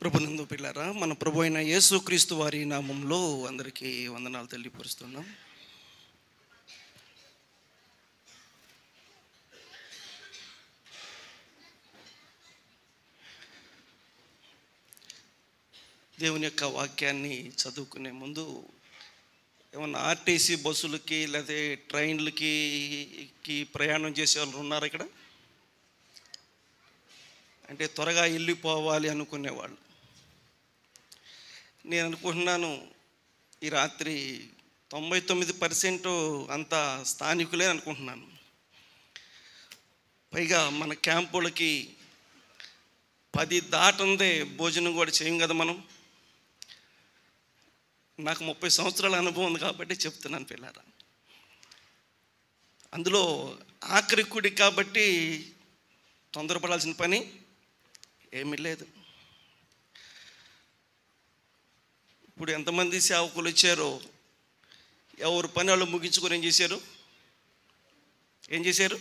ప్రభునందు పిల్లారా, మన ప్రభు అయిన యేసుక్రీస్తు వారి నామంలో అందరికీ వందనాలు తెలియపరుస్తున్నాం. దేవుని యొక్క వాక్యాన్ని చదువుకునే ముందు ఏమన్నా ఆర్టీసీ బస్సులకి లేదా ట్రైన్లకి ప్రయాణం చేసే వాళ్ళు ఉన్నారు ఇక్కడ? అంటే త్వరగా వెళ్ళిపోవాలి అనుకునేవాళ్ళు. నేను అనుకుంటున్నాను ఈ రాత్రి 99% అంతా స్థానికులే అనుకుంటున్నాను. పైగా మన క్యాంపులకి 10 దాటందే భోజనం కూడా చేయం కదా మనం. నాకు 30 సంవత్సరాల అనుభవం ఉంది కాబట్టి చెప్తున్నాను పిల్లారా. అందులో ఆఖరి కుడి కాబట్టి తొందరపడాల్సిన పని ఏమీ లేదు. ఇప్పుడు ఎంతమంది సేవకులు వచ్చారో ఎవరు పని వాళ్ళు ముగించుకొని ఏం చేశారు?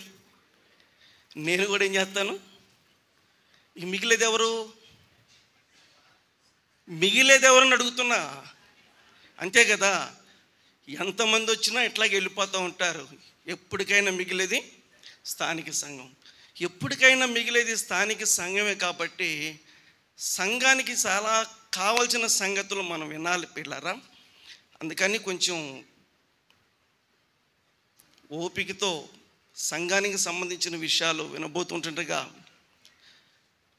నేను కూడా ఏం చేస్తాను? ఈ మిగిలేది ఎవరని అడుగుతున్నా. అంతే కదా, ఎంతమంది వచ్చినా ఇట్లాగే వెళ్ళిపోతూ ఉంటారు. ఎప్పటికైనా మిగిలేది స్థానిక సంఘం. ఎప్పటికైనా మిగిలేది స్థానిక సంఘమే కాబట్టి సంఘానికి చాలా కావాల్సిన సంగతులు మనం వినాలి పిల్లారా. అందుకని కొంచెం ఓపికతో సంఘానికి సంబంధించిన విషయాలు వినబోతుంటుండగా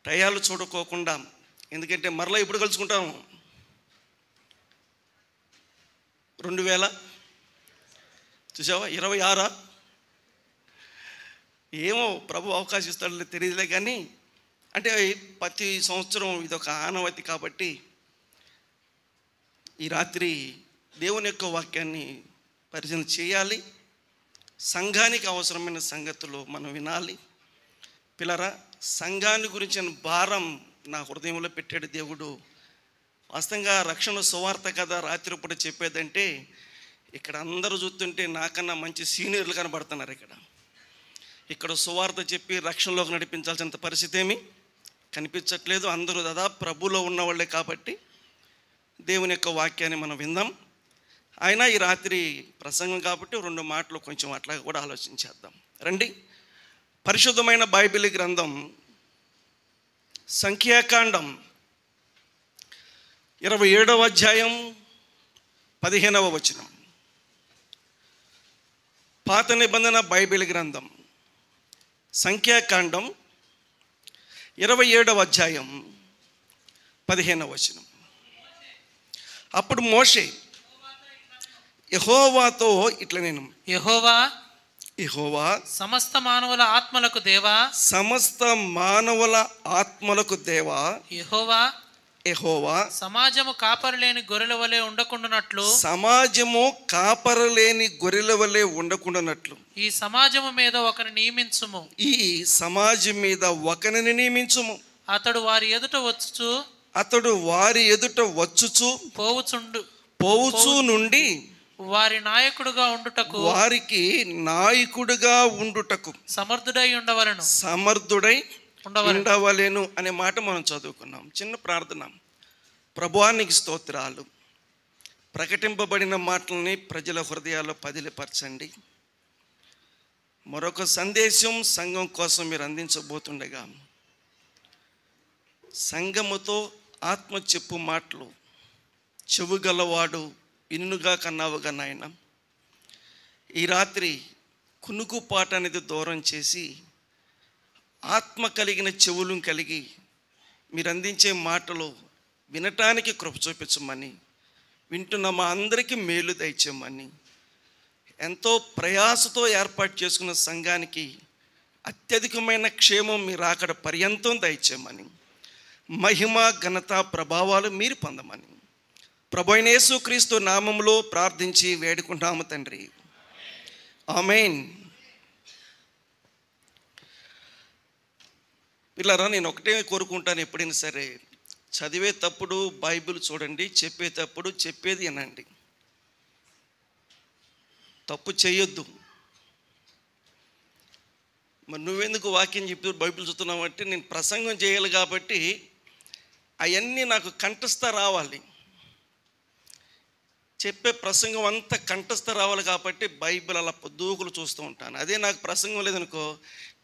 టయాలు చూడుకోకుండా, ఎందుకంటే మరలా ఎప్పుడు కలుసుకుంటాము? 2000 చూసావా 26 ఏమో ప్రభు అవకాశం ఇస్తాడో తెలియదులే. కానీ అంటే ప్రతి సంవత్సరం ఇదొక ఆనవాయితీ కాబట్టి ఈ రాత్రి దేవుని యొక్క వాక్యాన్ని పరిశీలన చేయాలి. సంఘానికి అవసరమైన సంగతులు మనం వినాలి. పిల్లరా, సంఘాన్ని గురించిన భారం నా హృదయంలో పెట్టాడు దేవుడు. వాస్తవంగా రక్షణ సువార్త కదా రాత్రిపూట చెప్పేదంటే ఇక్కడ అందరూ చూస్తుంటే నాకన్నా మంచి సీనియర్లు కనబడుతున్నారు. ఇక్కడ సువార్త చెప్పి రక్షణలోకి నడిపించాల్సినంత పరిస్థితి ఏమీ కనిపించట్లేదు. అందరూ దాదాపు ప్రభులో ఉన్నవాళ్ళే కాబట్టి దేవుని యొక్క వాక్యాన్ని మనం విందాం. అయినా ఈ రాత్రి ప్రసంగం కాబట్టి 2 మాటలు కొంచెం అట్లా కూడా ఆలోచించేద్దాం రండి. పరిశుద్ధమైన బైబిల్ గ్రంథం సంఖ్యాకాండం 27వ అధ్యాయం 15వ వచనం. పాత నిబంధన బైబిల్ గ్రంథం సంఖ్యాకాండం 27వ అధ్యాయం 15వ వచనం. అప్పుడు మోషే యెహోవాతో ఇట్లా నేను యెహోవా సమస్త మానవుల ఆత్మలకు దేవా యెహోవా సమాజము కాపరలేని గొర్రెల వలె ఉండకుండానట్లు ఈ సమాజము మీద ఒకరిని నియమించుము. అతడు వారి ఎదుట వచ్చుచు పోవుచు నుండి వారికి నాయకుడుగా ఉండుటకు సమర్థుడై ఉండవలెను అనే మాట మనం చదువుకున్నాం. చిన్న ప్రార్థన. ప్రభువానికి స్తోత్రాలు. ప్రకటింపబడిన మాటల్ని ప్రజల హృదయాల్లో పదిలిపరచండి. మరొక సందేశం సంఘం కోసం మీరు అందించబోతుండగా సంఘముతో ఆత్మ చెప్పు మాటలు చెవుగలవాడు ఇన్నుగా కన్నావుగా నాయన. ఈ రాత్రి కునుకుపాట అనేది దూరం చేసి ఆత్మ కలిగిన చెవులు కలిగి మీరు అందించే మాటలు వినటానికి కృప చూపించమని, వింటున్న మా అందరికీ మేలు దయచేయమని, ఎంతో ప్రయాసతో ఏర్పాటు చేసుకున్న సంఘానికి అత్యధికమైన క్షేమం మీరు అక్కడ పర్యంతం దయచేయమని, మహిమ ఘనత ప్రభావాలు మీరు పొందమని ప్రభు అయిన యేసుక్రీస్తు నామములో ప్రార్థించి వేడుకుంటాము తండ్రి. ఆమేన్. పిల్లరా, నేను ఒకటే కోరుకుంటాను, ఎప్పుడైనా సరే చదివేటప్పుడు బైబిల్ చూడండి, చెప్పేటప్పుడు చెప్పేది వినండి. తప్పు చేయొద్దు. మరి నువ్వెందుకు వాక్యం చెప్తూ బైబిల్ చదువుతున్నావు అంటే, నేను ప్రసంగం చేయాలి కాబట్టి అవన్నీ నాకు కంఠస్థ రావాలి, చెప్పే ప్రసంగం అంతా కంఠస్థ రావాలి. కాబట్టి బైబిల్ అలా దూకులు చూస్తూ ఉంటాను. అదే నాకు ప్రసంగం లేదనుకో,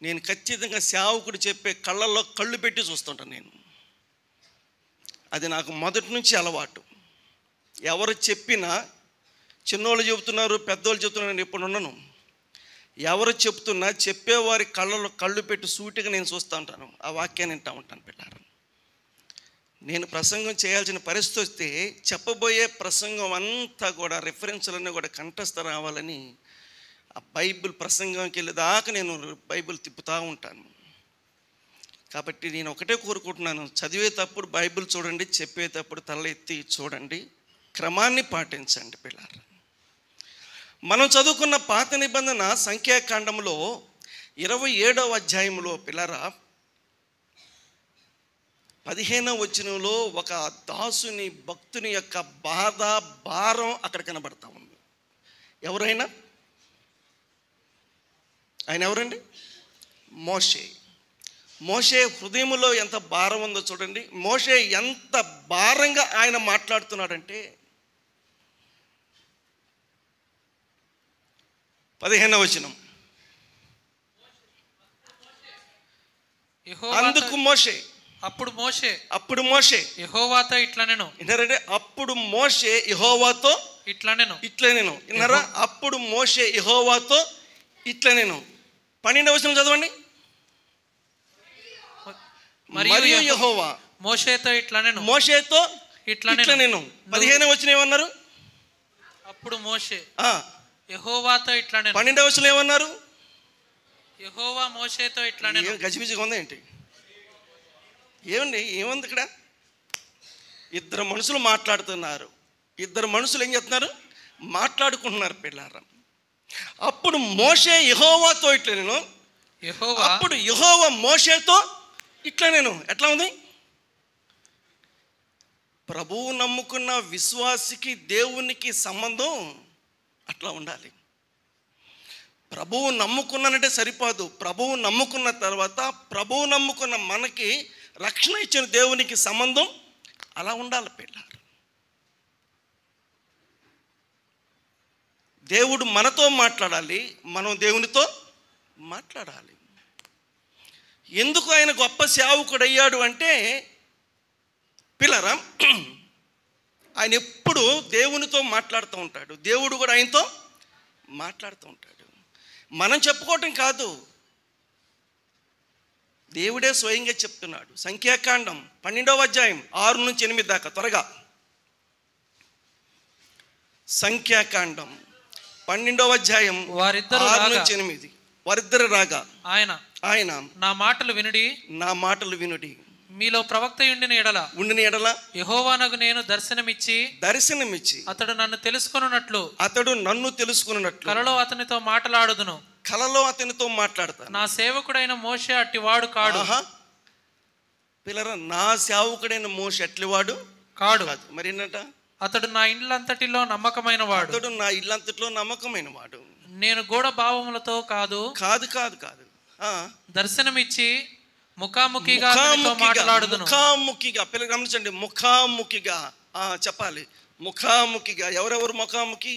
నేను ఖచ్చితంగా సేవకుడు చెప్పే కళ్ళల్లో కళ్ళు పెట్టి చూస్తుంటాను నేను. అది నాకు మొదటి నుంచి అలవాటు. ఎవరు చెప్పినా, చిన్నోళ్ళు చెబుతున్నారు, పెద్దోళ్ళు చెబుతున్నారు, నేను ఎప్పుడు ఉండను. ఎవరు చెప్తున్నా చెప్పేవారి కళ్ళలో కళ్ళు పెట్టి సూటిగా నేను చూస్తూ ఉంటాను, ఆ వాక్యాన్ని వింటూ ఉంటాను. పిల్లలు, నేను ప్రసంగం చేయాల్సిన పరిస్థితి వస్తే చెప్పబోయే ప్రసంగం అంతా కూడా రిఫరెన్స్లన్నీ కూడా కంఠస్థ రావాలని ఆ బైబిల్ ప్రసంగంకి వెళ్ళేదాకా నేను బైబిల్ తిప్పుతూ ఉంటాను. కాబట్టి నేను ఒకటే కోరుకుంటున్నాను, చదివేటప్పుడు బైబిల్ చూడండి, చెప్పేటప్పుడు తల ఎత్తి చూడండి, క్రమాన్ని పాటించండి. పిల్లలు, మనం చదువుకున్న పాత నిబంధన సంఖ్యాకాండంలో 27వ అధ్యాయంలో పిల్లరా 15వ వచనంలో ఒక దాసుని, భక్తుని యొక్క బాధ, భారం అక్కడ కనబడతా ఉంది. ఎవరైనా ఆయన ఎవరండి? మోషే. మోషే హృదయంలో ఎంత భారం ఉందో చూడండి. మోషే ఎంత భారంగా ఆయన మాట్లాడుతున్నాడంటే 15వ వచనం, అందుకు మోషే, అప్పుడు మోషే యెహోవాతో ఇట్లా నేను విన్నారంటే, అప్పుడు మోషే యెహోవాతో ఇట్లా నేను విన్నారా? అప్పుడు మోషే యెహోవాతో ఇట్లా నేను. 12వ వచనం చదవండి. మరియు యెహోవా మోషేతో ఇట్లా నేను 15వ వచనం ఏమన్నారు? అప్పుడు మోషే యెహోవాతో ఇట్లా నేను. 12వ వచనం ఏమన్నారు? యెహోవా మోషేతో ఇట్లా నేను. గజిబిజిగా ఉందా ఏంటి? ఏమండి, ఏముంది ఇక్కడ? ఇద్దరు మనుషులు మాట్లాడుతున్నారు. ఇద్దరు మనుషులు ఏం చేస్తున్నారు? మాట్లాడుకుంటున్నారు. పిల్లారా, అప్పుడు మోషే యెహోవాతో ఇట్లా నేను, అప్పుడు యెహోవా మోషేతో ఇట్లా నేను. ఎట్లా ఉంది? ప్రభువు నమ్ముకున్న విశ్వాసికి దేవునికి సంబంధం అట్లా ఉండాలి. ప్రభువు నమ్ముకున్నానంటే సరిపోదు. ప్రభువు నమ్ముకున్న తర్వాత ప్రభువు నమ్ముకున్న మనకి రక్షణ ఇచ్చిన దేవునికి సంబంధం అలా ఉండాలి. పిల్లారు, దేవుడు మనతో మాట్లాడాలి, మనం దేవునితో మాట్లాడాలి. ఎందుకు ఆయన గొప్ప సేవకుడు అయ్యాడు అంటే పిల్లరా, ఆయన ఎప్పుడు దేవునితో మాట్లాడుతూ ఉంటాడు, దేవుడు కూడా ఆయనతో మాట్లాడుతూ ఉంటాడు. మనం చెప్పుకోవటం కాదు, దేవుడే స్వయంగా చెప్తున్నాడు. సంఖ్యాకాండం 12వ అధ్యాయం 6 నుంచి 8 దాకా. త్వరగా సంఖ్యాకాండం 12వ అధ్యాయం 6 నుంచి 8. వారిద్దరు రాగా ఆయన నా మాటలు వినుడి, మీలో ప్రవక్త ఉండిన ఎడల యెహోవానగు నేను దర్శనమిచ్చి అతడు నన్ను తెలుసుకొనున్నట్లు కలలో అతనితో మాట్లాడుదును. నా సేవకుడైన మోషే అట్టివాడు కాడు. పిల్లరా, నా సేవకుడైన మోషే అట్టివాడు కాడు. మరి ఏంటంట? అతడు నా ఇల్లంతటిలో నమ్మకమైన వాడు. నేను గూఢ భావములతో కాదు దర్శనమిచ్చి ముఖాముఖిగా మాట్లాడుదును. ముఖాముఖిగా, పిల్లలు గమనించండి, ముఖాముఖిగా చెప్పాలి. ముఖాముఖిగా ఎవరెవరు ముఖాముఖి?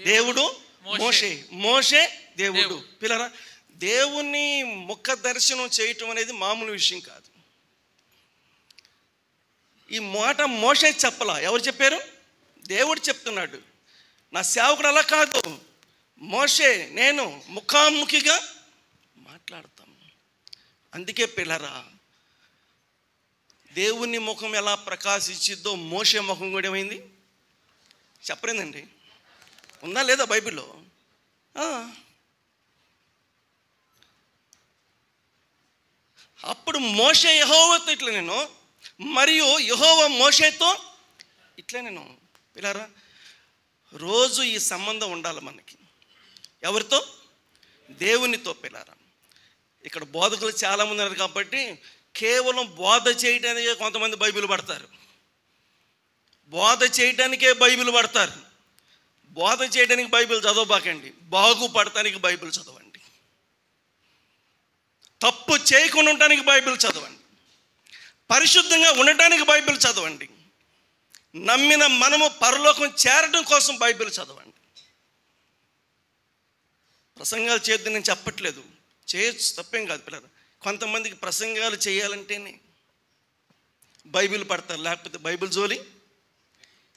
దేవుడు, మోషే దేవుడు. పిల్లరా, దేవుని ముఖ దర్శనం చేయటం అనేది మామూలు విషయం కాదు. ఈ మాట మోషే చెప్పలా, ఎవరు చెప్పారు? దేవుడు చెప్తున్నాడు. నా సేవకుడు అలా కాదు, మోషే నేను ముఖాముఖిగా మాట్లాడతాం. అందుకే పిల్లరా, దేవుని ముఖం ఎలా ప్రకాశించిద్దో మోషే ముఖం కూడా ఏమైంది చెప్పలేదండి. ఉందా లేదా బైబిల్లో? అప్పుడు మోషే యెహోవాతో ఇట్లా నేను, మరియు యెహోవా మోషేతో ఇట్లా నేను. పిల్లరా, రోజు ఈ సంబంధం ఉండాలి మనకి. ఎవరితో? దేవునితో. పిల్లరా, ఇక్కడ బోధకులు చాలామంది ఉన్నారు కాబట్టి కేవలం బోధ చేయడానికే కొంతమంది బైబిల్ పడతారు. బోధ చేయడానికే బైబిల్ పడతారు. బోధ చేయడానికి బైబిల్ చదవబాకండి, బాగుపడటానికి బైబిల్ చదవండి. తప్పు చేయకుండా ఉండటానికి బైబిల్ చదవండి. పరిశుద్ధంగా ఉండటానికి బైబిల్ చదవండి. నమ్మిన మనము పరలోకం చేరడం కోసం బైబిల్ చదవండి. ప్రసంగాలు చేయొద్దని నేను చెప్పట్లేదు, చేయొచ్చు, తప్పేం కాదు పిల్లలు. కొంతమందికి ప్రసంగాలు చేయాలంటేనే బైబిల్ పడతారు, లేకపోతే బైబిల్ జోలి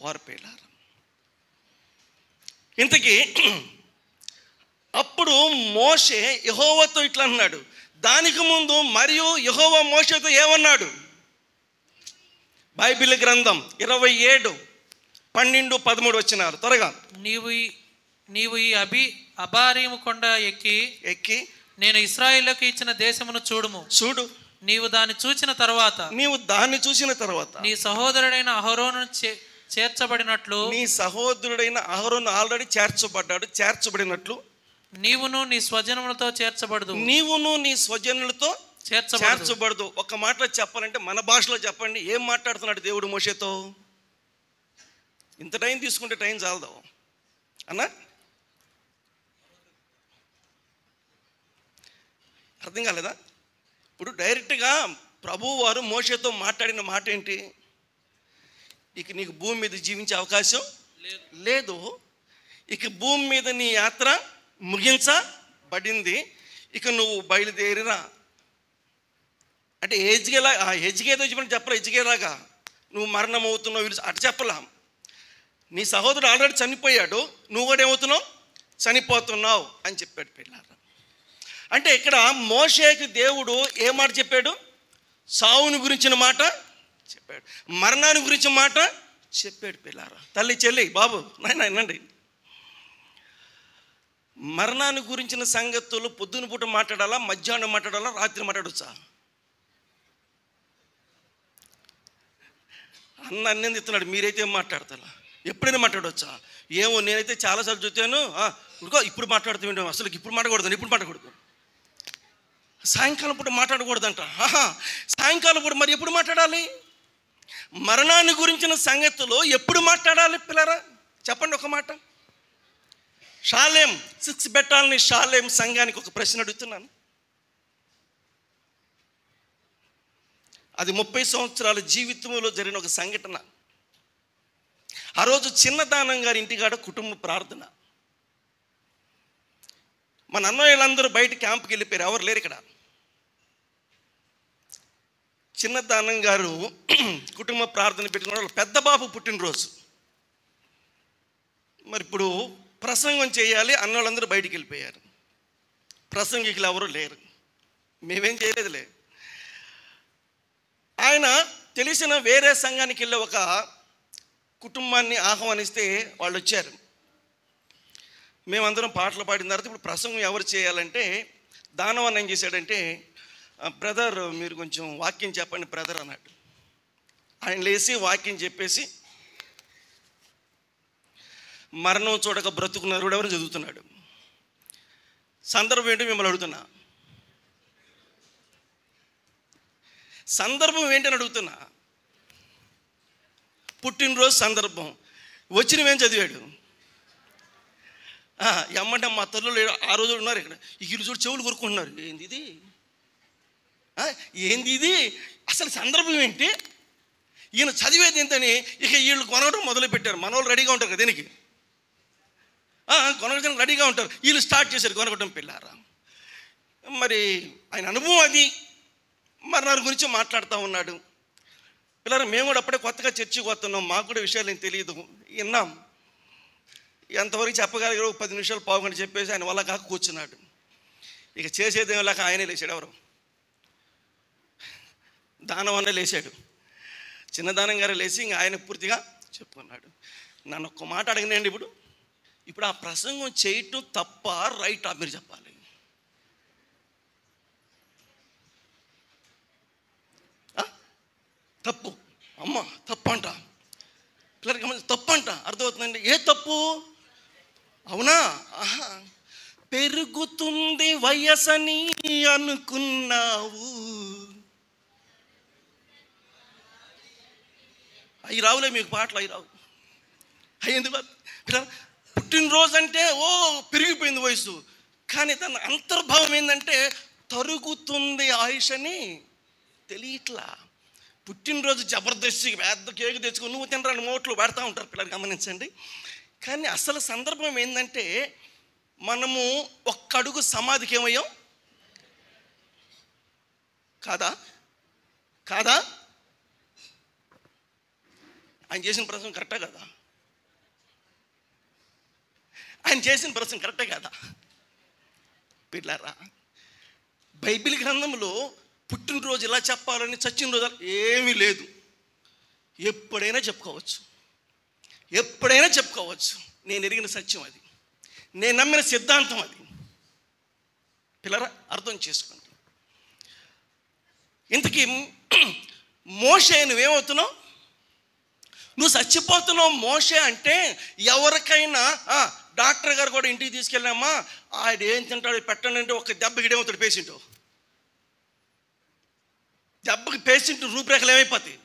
పారిపోయారు. ఇంతకీ అప్పుడు మోషే యెహోవాతో ఇట్లా అన్నాడు. దానికి ముందు మరియు యెహోవా మోషేతో ఏమన్నాడు? బైబిల్ గ్రంథం 27:12-13 వచ్చినారు. త్వరగా. నీవు ఈ అబారీము కొండ ఎక్కి నేను ఇశ్రాయేలుకు ఇచ్చిన దేశమును చూడు. నీవు దాన్ని చూసిన తర్వాత నీ సహోదరుడైన అహరోను చేర్చబడినట్లు, నీ సహోదరుడైన అహరోను ఆల్రెడీ చేర్చబడినట్లు నీవును నీ స్వజనములతో చేర్చబడదు. ఒక మాటలో చెప్పాలంటే, మన భాషలో చెప్పండి, ఏం మాట్లాడుతున్నాడు దేవుడు మోషేతో? ఇంత టైం తీసుకుంటే టైం చాలదు అన్నా, అర్థం కాలేదా? ఇప్పుడు డైరెక్ట్గా ప్రభువు వారు మోషేతో మాట్లాడిన మాట ఏంటి? ఇక నీకు భూమి మీద జీవించే అవకాశం లేదు, ఇక భూమి మీద నీ యాత్ర ముగించబడింది, ఇక నువ్వు బయలుదేరిరా అంటే ఎజ్కేతో చెప్పలే. ఎజ్కేలాగా నువ్వు మరణం అవుతున్నావు అటు చెప్పలా. నీ సహోదరుడు ఆల్రెడీ చనిపోయాడు, నువ్వు కూడా ఏమవుతున్నావు? చనిపోతున్నావు అని చెప్పాడు పిల్లారా. అంటే ఇక్కడ మోషేకి దేవుడు ఏ మాట చెప్పాడు? సావుని గురించిన మాట చెప్పాడు, మరణాన్ని గురించిన మాట చెప్పాడు పిల్లారా. తల్లి, చెల్లి, బాబు, నాయన వినండి. మరణాన్ని గురించిన సంగతులు పొద్దున పూట మాట్లాడాలా, మధ్యాహ్నం మాట్లాడాలా, రాత్రి మాట్లాడొచ్చా? అన్నీ ఇస్తున్నాడు, మీరైతే ఏం మాట్లాడతారా? ఎప్పుడైనా మాట్లాడవచ్చా? ఏమో, నేనైతే చాలాసార్లు చూచాను. ఇప్పుడు మాట్లాడుతూ అసలు ఇప్పుడు మాట్లాడకూడదు, సాయంకాలం పూట మాట్లాడకూడదంట. సాయంకాలం పూట మరి ఎప్పుడు మాట్లాడాలి? మరణాన్ని గురించిన సంగతులు ఎప్పుడు మాట్లాడాలి పిల్లరా? చెప్పండి ఒక మాట. షాలేం 6 బెట్టాలని షాలేం సంఘానికి ఒక ప్రశ్న అడుగుతున్నాను. అది 30 సంవత్సరాల జీవితంలో జరిగిన ఒక సంఘటన. ఆ రోజు చిన్నదానం గారి ఇంటికాడ కుటుంబ ప్రార్థన. మన అన్నయ్యలందరూ బయట క్యాంప్కి వెళ్ళిపోయారు, ఎవరు లేరు ఇక్కడ. చిన్నదానం గారు కుటుంబ ప్రార్థన పెట్టుకున్న వాళ్ళు పెద్ద బాబు పుట్టినరోజు. మరి ఇప్పుడు ప్రసంగం చేయాలి, అన్నోళ్ళందరూ బయటికి వెళ్ళిపోయారు, ప్రసంగికులు ఎవరు లేరు, మేమేం చేయలేదులే. ఆయన తెలిసిన వేరే సంఘానికి వెళ్ళి ఒక కుటుంబాన్ని ఆహ్వానిస్తే వాళ్ళు వచ్చారు. మేమందరం పాటలు పాడిన తర్వాత ఇప్పుడు ప్రసంగం ఎవరు చేయాలంటే దానవన్న ఏం చేశాడంటే, బ్రదర్ మీరు కొంచెం వాక్యం చెప్పండి బ్రదర్ అన్నాడు. ఆయన లేచి వాక్యం చెప్పేసి మరణం చూడక బ్రతుకున్నారు ఎవరు చదువుతున్నాడు. సందర్భం ఏంటో మిమ్మల్ని అడుగుతున్నా, సందర్భం ఏంటని అడుగుతున్నా. పుట్టినరోజు సందర్భం, వచ్చినవేం చదివాడు. ఎమ్మంటే మా తల్లులు ఆ రోజు ఉన్నారు ఇక్కడ, వీళ్ళు చూడు చెవులు కొరుకుంటున్నారు, ఏంది ఇది అసలు సందర్భం ఏంటి, ఈయన చదివేది ఏంటని ఇక వీళ్ళు కొనగడం మొదలుపెట్టారు. మన వాళ్ళు రెడీగా ఉంటారు కదా దీనికి, కొనగడం రెడీగా ఉంటారు, వీళ్ళు స్టార్ట్ చేశారు కొనగడం పిల్లారా. మరి ఆయన అనుభవం అది, మరి దాని గురించి మాట్లాడుతూ ఉన్నాడు. పిల్లలు మేము కూడా అప్పుడే కొత్తగా చర్చికి వస్తున్నాం, మాకు కూడా విషయాలు ఏం తెలియదు, విన్నాం. ఎంతవరకు చెప్పగలిగారు 10 నిమిషాలు పావుగంట చెప్పేసి ఆయన వల్ల కాక కూర్చున్నాడు. ఇక చేసేదేమో లేక ఆయనే లేచాడు. ఎవరు? దానం అనే లేచాడు, చిన్నదానం గారు లేచి ఇంక ఆయన పూర్తిగా చెప్పుకున్నాడు. నన్ను ఒక్క మాట అడిగినండి, ఇప్పుడు ఆ ప్రసంగం చేయటం తప్ప రైటా మీరు చెప్పాలి. తప్పు అమ్మ, తప్పు అంట పిల్లలకి, తప్పు అంట అర్థమవుతుందండి. ఏ తప్పు? అవునా? పెరుగుతుంది వయసని అనుకున్నావు, అవి రావులే మీకు పాటలు, అవి రావు. ఎందుకు పుట్టినరోజు అంటే పెరిగిపోయింది వయసు, కానీ తన అంతర్భావం ఏంటంటే తరుగుతుంది ఆయుష్ అని తెలియట్లా. పుట్టినరోజు జబర్దస్త్ పెద్ద కేక్ తెచ్చుకొని నువ్వు తినరాని మోట్లు పెడతా ఉంటారు పిల్లలు, గమనించండి. కానీ అసలు సందర్భం ఏంటంటే మనము ఒక్కడుగు సమాధికి ఏమయ్యాం కాదా? కాదా? ఆయన చేసిన ప్రశ్న కరెక్టా కదా? ఆయన చేసిన ప్రశ్న కరెక్టే కదా పిల్లారా? బైబిల్ గ్రంథంలో పుట్టినరోజు ఇలా చెప్పాలని చచ్చిన రోజు ఏమీ లేదు. ఎప్పుడైనా చెప్పుకోవచ్చు, ఎప్పుడైనా చెప్పుకోవచ్చు. నేను ఎరిగిన సత్యం అది, నేను నమ్మిన సిద్ధాంతం అది. పిల్లరా అర్థం చేసుకోండి. ఇంతకీ మోషే నువ్వేమవుతున్నావు? నువ్వు చచ్చిపోతున్నావు మోషే అంటే ఎవరికైనా డాక్టర్ గారు కూడా ఇంటికి తీసుకెళ్ళామా ఆయన ఏం తింటాడు పెట్టండి అంటే ఒక దెబ్బకి ఏమవుతాడు పేషెంట్? దెబ్బకి పేషెంట్ రూపురేఖలు ఏమైపోతాయి?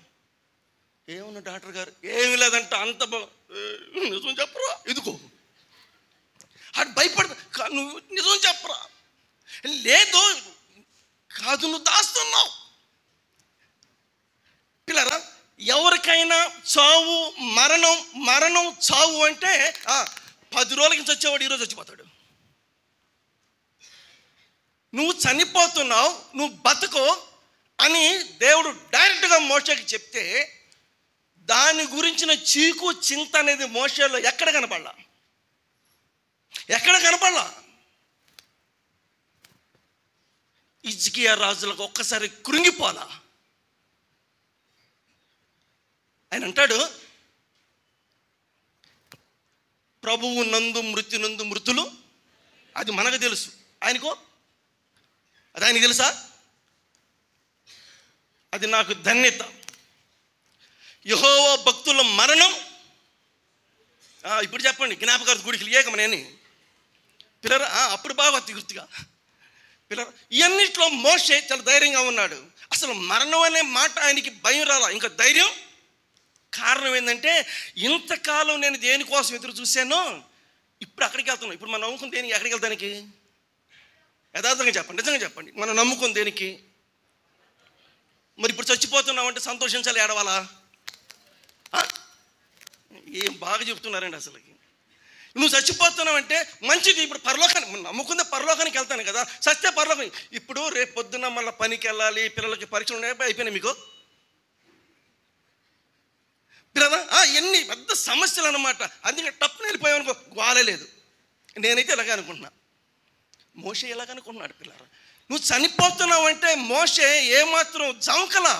ఏమన్నా డాక్టర్ గారు ఏమి లేదంట అంత నిజం చెప్పరా ఇదిగో అటు భయపడతా నువ్వు నిజం చెప్పరా లేదు కాదు నువ్వు దాస్తున్నావు. పిల్లరా ఎవరికైనా చావు మరణం మరణం చావు అంటే 10 రోజుల నుంచి వచ్చేవాడు ఈరోజు చచ్చిపోతాడు. నువ్వు చనిపోతున్నావు నువ్వు బతుకో అని దేవుడు డైరెక్ట్గా మోషేకి చెప్తే దాని గురించిన చీకు చింత అనేది మోషేలో ఎక్కడ కనపడలా? ఎక్కడ కనపడలా? హిజ్కియా రాజులకు ఒక్కసారి కృంగిపోలా. ఆయన అంటాడు ప్రభువు నందు మృత్యు నందు మృతులు, అది మనకు తెలుసు, ఆయనకో అది ఆయనకు తెలుసా? అది నాకు ధన్యత. యెహోవా భక్తుల మరణం ఇప్పుడు చెప్పండి జ్ఞాపకార్థ గుడికి ఏకమనేని పిల్లరా అప్పుడు బాగా గుర్తుగా పిల్లరా ఇవన్నిట్లో మోషే చాలా ధైర్యంగా ఉన్నాడు. అసలు మరణం అనే మాట ఆయనకి భయం రాలా, ఇంకా ధైర్యం. కారణం ఏంటంటే ఇంతకాలం నేను దేనికోసం ఎదురు చూశానో ఇప్పుడు అక్కడికి వెళ్తున్నాను. ఇప్పుడు మనం నమ్ముకుని దేనికి ఎక్కడికి వెళ్తానికి? యథార్థంగా చెప్పండి, నిజంగా చెప్పండి. మనం నమ్ముకుని దేనికి? మరి ఇప్పుడు చచ్చిపోతున్నామంటే సంతోషించాలి, ఏడవాలా? ఏం బాగా చెప్తున్నారండి అసలుకి. నువ్వు చచ్చిపోతున్నావంటే మంచిది, ఇప్పుడు పరలోకానికి నమ్ముకుందే పరలోకానికి వెళ్తాను కదా, సత్య పరలోకం. ఇప్పుడు రేపు పొద్దున్న మళ్ళీ పనికి వెళ్ళాలి, పిల్లలకి పరీక్షలు ఉన్నాయి, అయిపోయినాయి మీకు పిల్లరా. ఎన్ని పెద్ద సమస్యలు అన్నమాట. అందుకే టప్పున వెళ్ళిపోయావనుకో గోలలేదు. నేనైతే ఇలాగే అనుకుంటున్నా, మోషే ఎలాగనుకుంటున్నాడు పిల్లరా. నువ్వు చనిపోతున్నావు అంటే మోషే ఏమాత్రం జంకలా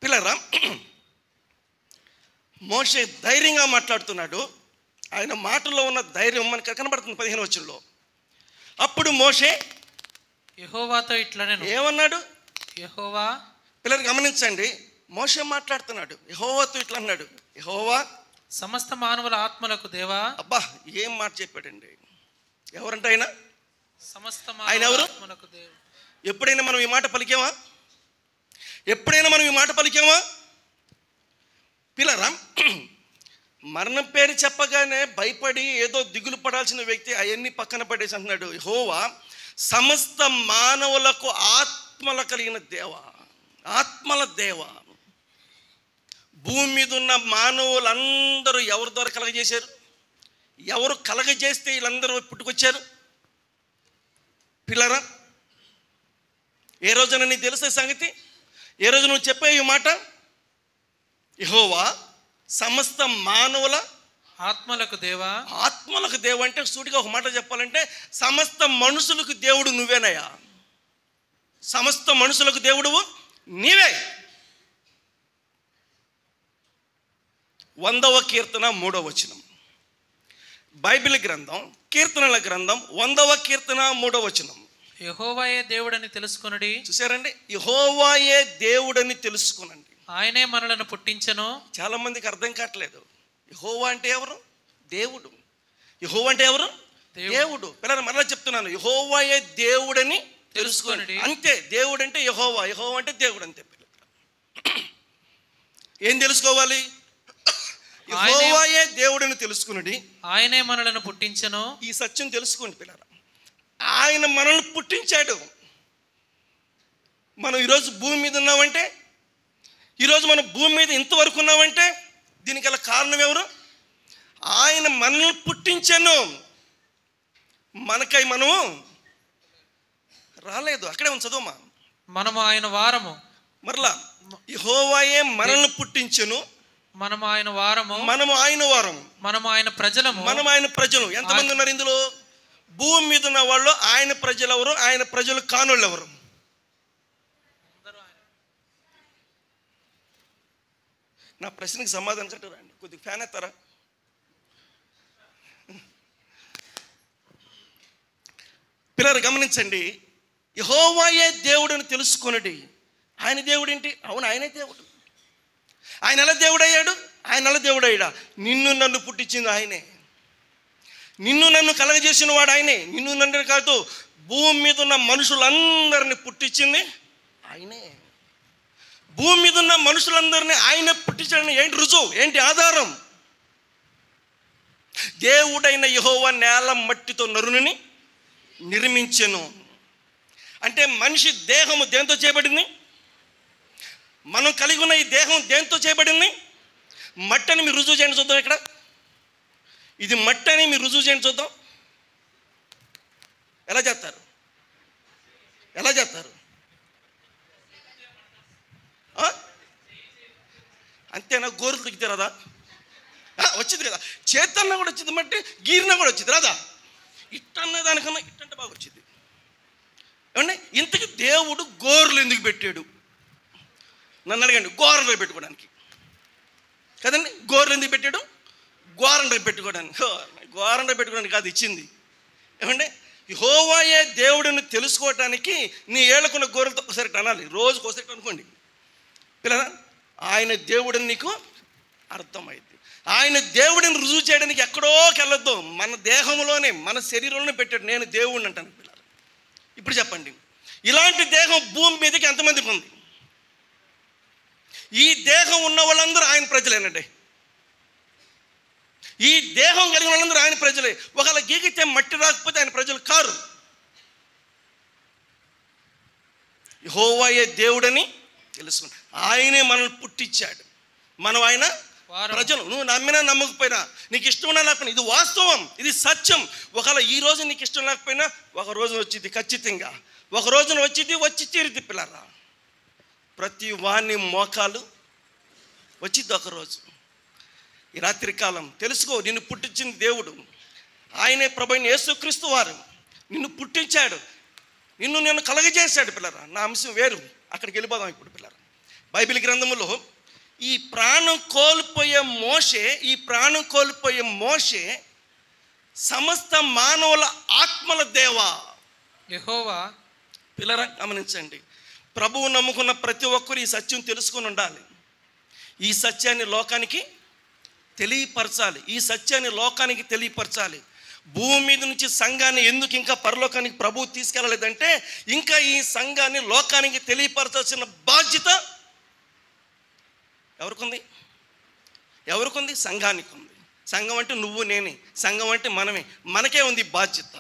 పిల్లరా. మోషే ధైర్యంగా మాట్లాడుతున్నాడు. ఆయన మాటల్లో ఉన్న ధైర్యం మనకు కనబడుతుంది 15వ వచనంలో. అప్పుడు మోషే యెహోవాతో ఇట్లా నేను ఏమన్నాడు? యెహోవా పిల్లలు గమనించండి, మోషే మాట్లాడుతున్నాడు. యెహోవాతో ఇట్లా అన్నాడు, యెహోవా సమస్త మానవుల ఆత్మలకు దేవా. అబ్బా ఏం మాట చెప్పాడండి. ఎవరంటే ఆయన? సమస్త ఆయన ఎవరు? ఆత్మలకు దేవుడు. ఎప్పుడైనా మనం ఈ మాట పలికామా? ఎప్పుడైనా మనం ఈ మాట పలికామా పిల్లరా? మరణం పేరు చెప్పగానే భయపడి ఏదో దిగులు పడాల్సిన వ్యక్తి అవన్నీ పక్కన పడేసి అంటున్నాడు, యెహోవా సమస్త మానవులకు ఆత్మల కలిగిన దేవ, ఆత్మల దేవ. భూమి మీద ఉన్న మానవులందరూ ఎవరి ద్వారా కలగజేశారు? ఎవరు కలగజేస్తే వీళ్ళందరూ పుట్టుకొచ్చారు పిల్లరా? ఏ రోజున నీకు తెలుసే సంగతి? ఏ రోజు నువ్వు చెప్పే ఈ మాట? యెహోవా సమస్త మానవుల ఆత్మలకు దేవా. ఆత్మలకు దేవ అంటే సూటిగా ఒక మాట చెప్పాలంటే సమస్త మనుషులకు దేవుడు నువ్వేనయ్యా. సమస్త మనుషులకు దేవుడు నీవే. 100వ కీర్తన 3వ వచనం, బైబిల్ గ్రంథం కీర్తనల గ్రంథం 100వ కీర్తన 3వ వచనం. యెహోవాయే దేవుడని తెలుసుకొనుడి. చూసారండి, యెహోవాయే దేవుడని తెలుసుకొనండి. ఆయనే మనలను పుట్టించెను. చాలా మందికి అర్థం కావట్లేదు. యెహోవా అంటే ఎవరు? దేవుడు. యెహోవా అంటే ఎవరు? దేవుడు. పిల్లలు మరలా చెప్తున్నాను, యెహోవాయే దేవుడని తెలుసుకొనండి. అంతే, దేవుడు అంటే యెహోవా, యెహోవా అంటే దేవుడు, అంతే. ఏం తెలుసుకోవాలి? యెహోవాయే దేవుడని తెలుసుకుని ఆయనే మనలను పుట్టించెను. ఈ సత్యం తెలుసుకోండి పిల్లరా. ఆయన మనల్ని పుట్టించాడు. మనం ఈరోజు భూమి మీద ఉన్నామంటే, ఈరోజు మనం భూమి మీద ఇంతవరకు ఉన్నామంటే దీనికి గల కారణం ఎవరు? ఆయన మనల్ని పుట్టించాను. మనకై మనము రాలేదు. అక్కడే ఉంది, చదువుమా. మనము ఆయన వారము. మరలా యెహోవాయే మనల్ని పుట్టించెను, మనము ఆయన వారము, మనము ఆయన వారము, మనము ఆయన ప్రజలము, మనం ఆయన ప్రజలు. ఎంతమంది ఉన్నారు ఇందులో? భూమి మీద ఉన్న వాళ్ళు ఆయన ప్రజలు ఎవరు? ఆయన ప్రజలు కానోళ్ళు ఎవరు? నా ప్రశ్నకి సమాధానం కట్టరండి. కొద్దిగా ఫ్యాన్ ఎత్తారా? పిల్లలు గమనించండి, యెహోవాయే దేవుడని తెలుసుకొనుడి. ఆయన దేవుడు ఏంటి? అవును, ఆయనే దేవుడు. ఆయన ఎలా దేవుడు అయ్యాడు? ఆయన ఎలా దేవుడు అయ్యాడా? నిన్ను నన్ను పుట్టించింది ఆయనే, నిన్ను నన్ను కలగజేసిన వాడు ఆయనే. నిన్ను నన్ను కాదు, భూమి మీద ఉన్న మనుషులందరినీ పుట్టించింది ఆయనే. భూమి మీద ఉన్న మనుషులందరినీ ఆయన పుట్టించడానికి ఏంటి రుజువు? ఏంటి ఆధారం? దేవుడైన యెహోవా నేల మట్టితో నరుని నిర్మించెను. అంటే మనిషి దేహము దేంతో చేయబడింది? మనం కలిగి ఉన్న ఈ దేహం దేంతో చేయబడింది? మట్టి అని మీరు రుజువు చేయండి చూద్దాం. ఇక్కడ ఇది మట్టి అని మీరు రుజువు చేయండి చూద్దాం. ఎలా చేస్తారు? ఎలా చేస్తారు? అంతేనా? గోరులు దిగితే రాదా? వచ్చింది కదా. చేతన్నా కూడా వచ్చింది, మట్టి గీరినా కూడా వచ్చింది రాదా? ఇట్టన్న దానికన్నా ఇట్టంటే బాగా వచ్చింది. ఏమంటే ఇంతకీ దేవుడు గోరులు ఎందుకు పెట్టాడు? నన్ను అడగండి. గోరంలో పెట్టుకోవడానికి కదండి. గోర్లు ఎందుకు పెట్టాడు? గోరంలో పెట్టుకోవడానికి. గోరంలో పెట్టుకోవడానికి కాదు ఇచ్చింది. ఏమంటే యెహోవాయే దేవుడిని తెలుసుకోవటానికి నీ ఏళ్ళకున్న గోరెలతో ఒకసారి అనాలి, రోజుకు ఒకసారి అనుకోండి పిల్లరా. ఆయన దేవుడిని నీకు అర్థమైంది. ఆయన దేవుడిని రుజువు చేయడానికి ఎక్కడోకి వెళ్ళొద్దు, మన దేహంలోనే, మన శరీరంలోనే పెట్టాడు. నేను దేవుడిని అంటాను పిల్లలు. ఇప్పుడు చెప్పండి, ఇలాంటి దేహం భూమి మీదకి ఎంతమందికి ఉంది? ఈ దేహం ఉన్న వాళ్ళందరూ ఆయన ప్రజలేనండి. ఈ దేహం కలిగిన వాళ్ళందరూ ఆయన ప్రజలే. ఒకవేళ గీగితే మట్టి రాకపోతే ఆయన ప్రజలు కారు. యెహోవాయే దేవుడని తెలుసుకుని ఆయనే మనల్ని పుట్టించాడు. మనం ఆయన ప్రజలు. నువ్వు నమ్మినా నమ్మకపోయినా, నీకు ఇష్టం ఉన్నా లేకపోయినా, ఇది వాస్తవం, ఇది సత్యం. ఒకవేళ ఈ రోజు నీకు ఇష్టం లేకపోయినా ఒక రోజున వచ్చింది, ఖచ్చితంగా ఒక రోజున వచ్చింది, వచ్చి తీరిద్ది పిల్లరా. ప్రతి వాణ్ణి మోకాలు వచ్చింది ఒకరోజు. ఈ రాత్రి కాలం తెలుసుకో, నిన్ను పుట్టించిన దేవుడు ఆయనే ప్రభువైన యేసుక్రీస్తు వారు. నిన్ను పుట్టించాడు, నిన్ను కలగజేశాడు పిల్లరా. నా అంశం వేరు, అక్కడికి వెళ్ళిపోదాం ఇప్పుడు పిల్లరా. బైబిల్ గ్రంథములో ఈ ప్రాణం కోల్పోయే మోషే సమస్త మానవుల ఆత్మల దేవా యెహోవా. పిల్లరా గమనించండి, ప్రభువు నమ్ముకున్న ప్రతి ఒక్కరు ఈ సత్యం తెలుసుకొని ఉండాలి. ఈ సత్యాన్ని లోకానికి తెలియపరచాలి. ఈ సత్యాన్ని లోకానికి తెలియపరచాలి. భూమి మీద నుంచి సంఘాన్ని ఎందుకు ఇంకా పరలోకానికి ప్రభువు తీసుకెళ్ళలేదంటే, ఇంకా ఈ సంఘాన్ని లోకానికి తెలియపరచాల్సిన బాధ్యత ఎవరికుంది? సంఘానికి ఉంది. సంఘం అంటే నువ్వు నేనే, సంఘం అంటే మనమే, మనకే ఉంది బాధ్యత.